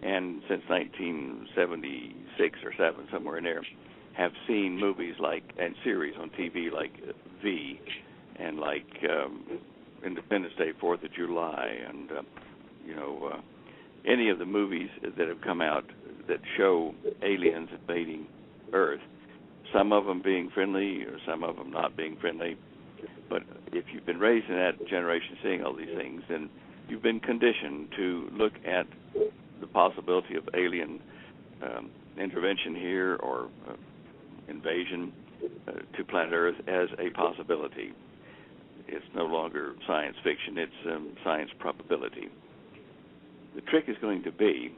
and since 1976 or 7, somewhere in there, have seen movies and series on TV like V and like Independence Day, 4th of July, and any of the movies that have come out that show aliens invading Earth, some of them being friendly or some of them not being friendly. But if you've been raised in that generation seeing all these things, then you've been conditioned to look at the possibility of alien intervention here or invasion to planet Earth as a possibility. It's no longer science fiction, it's science probability. The trick is going to be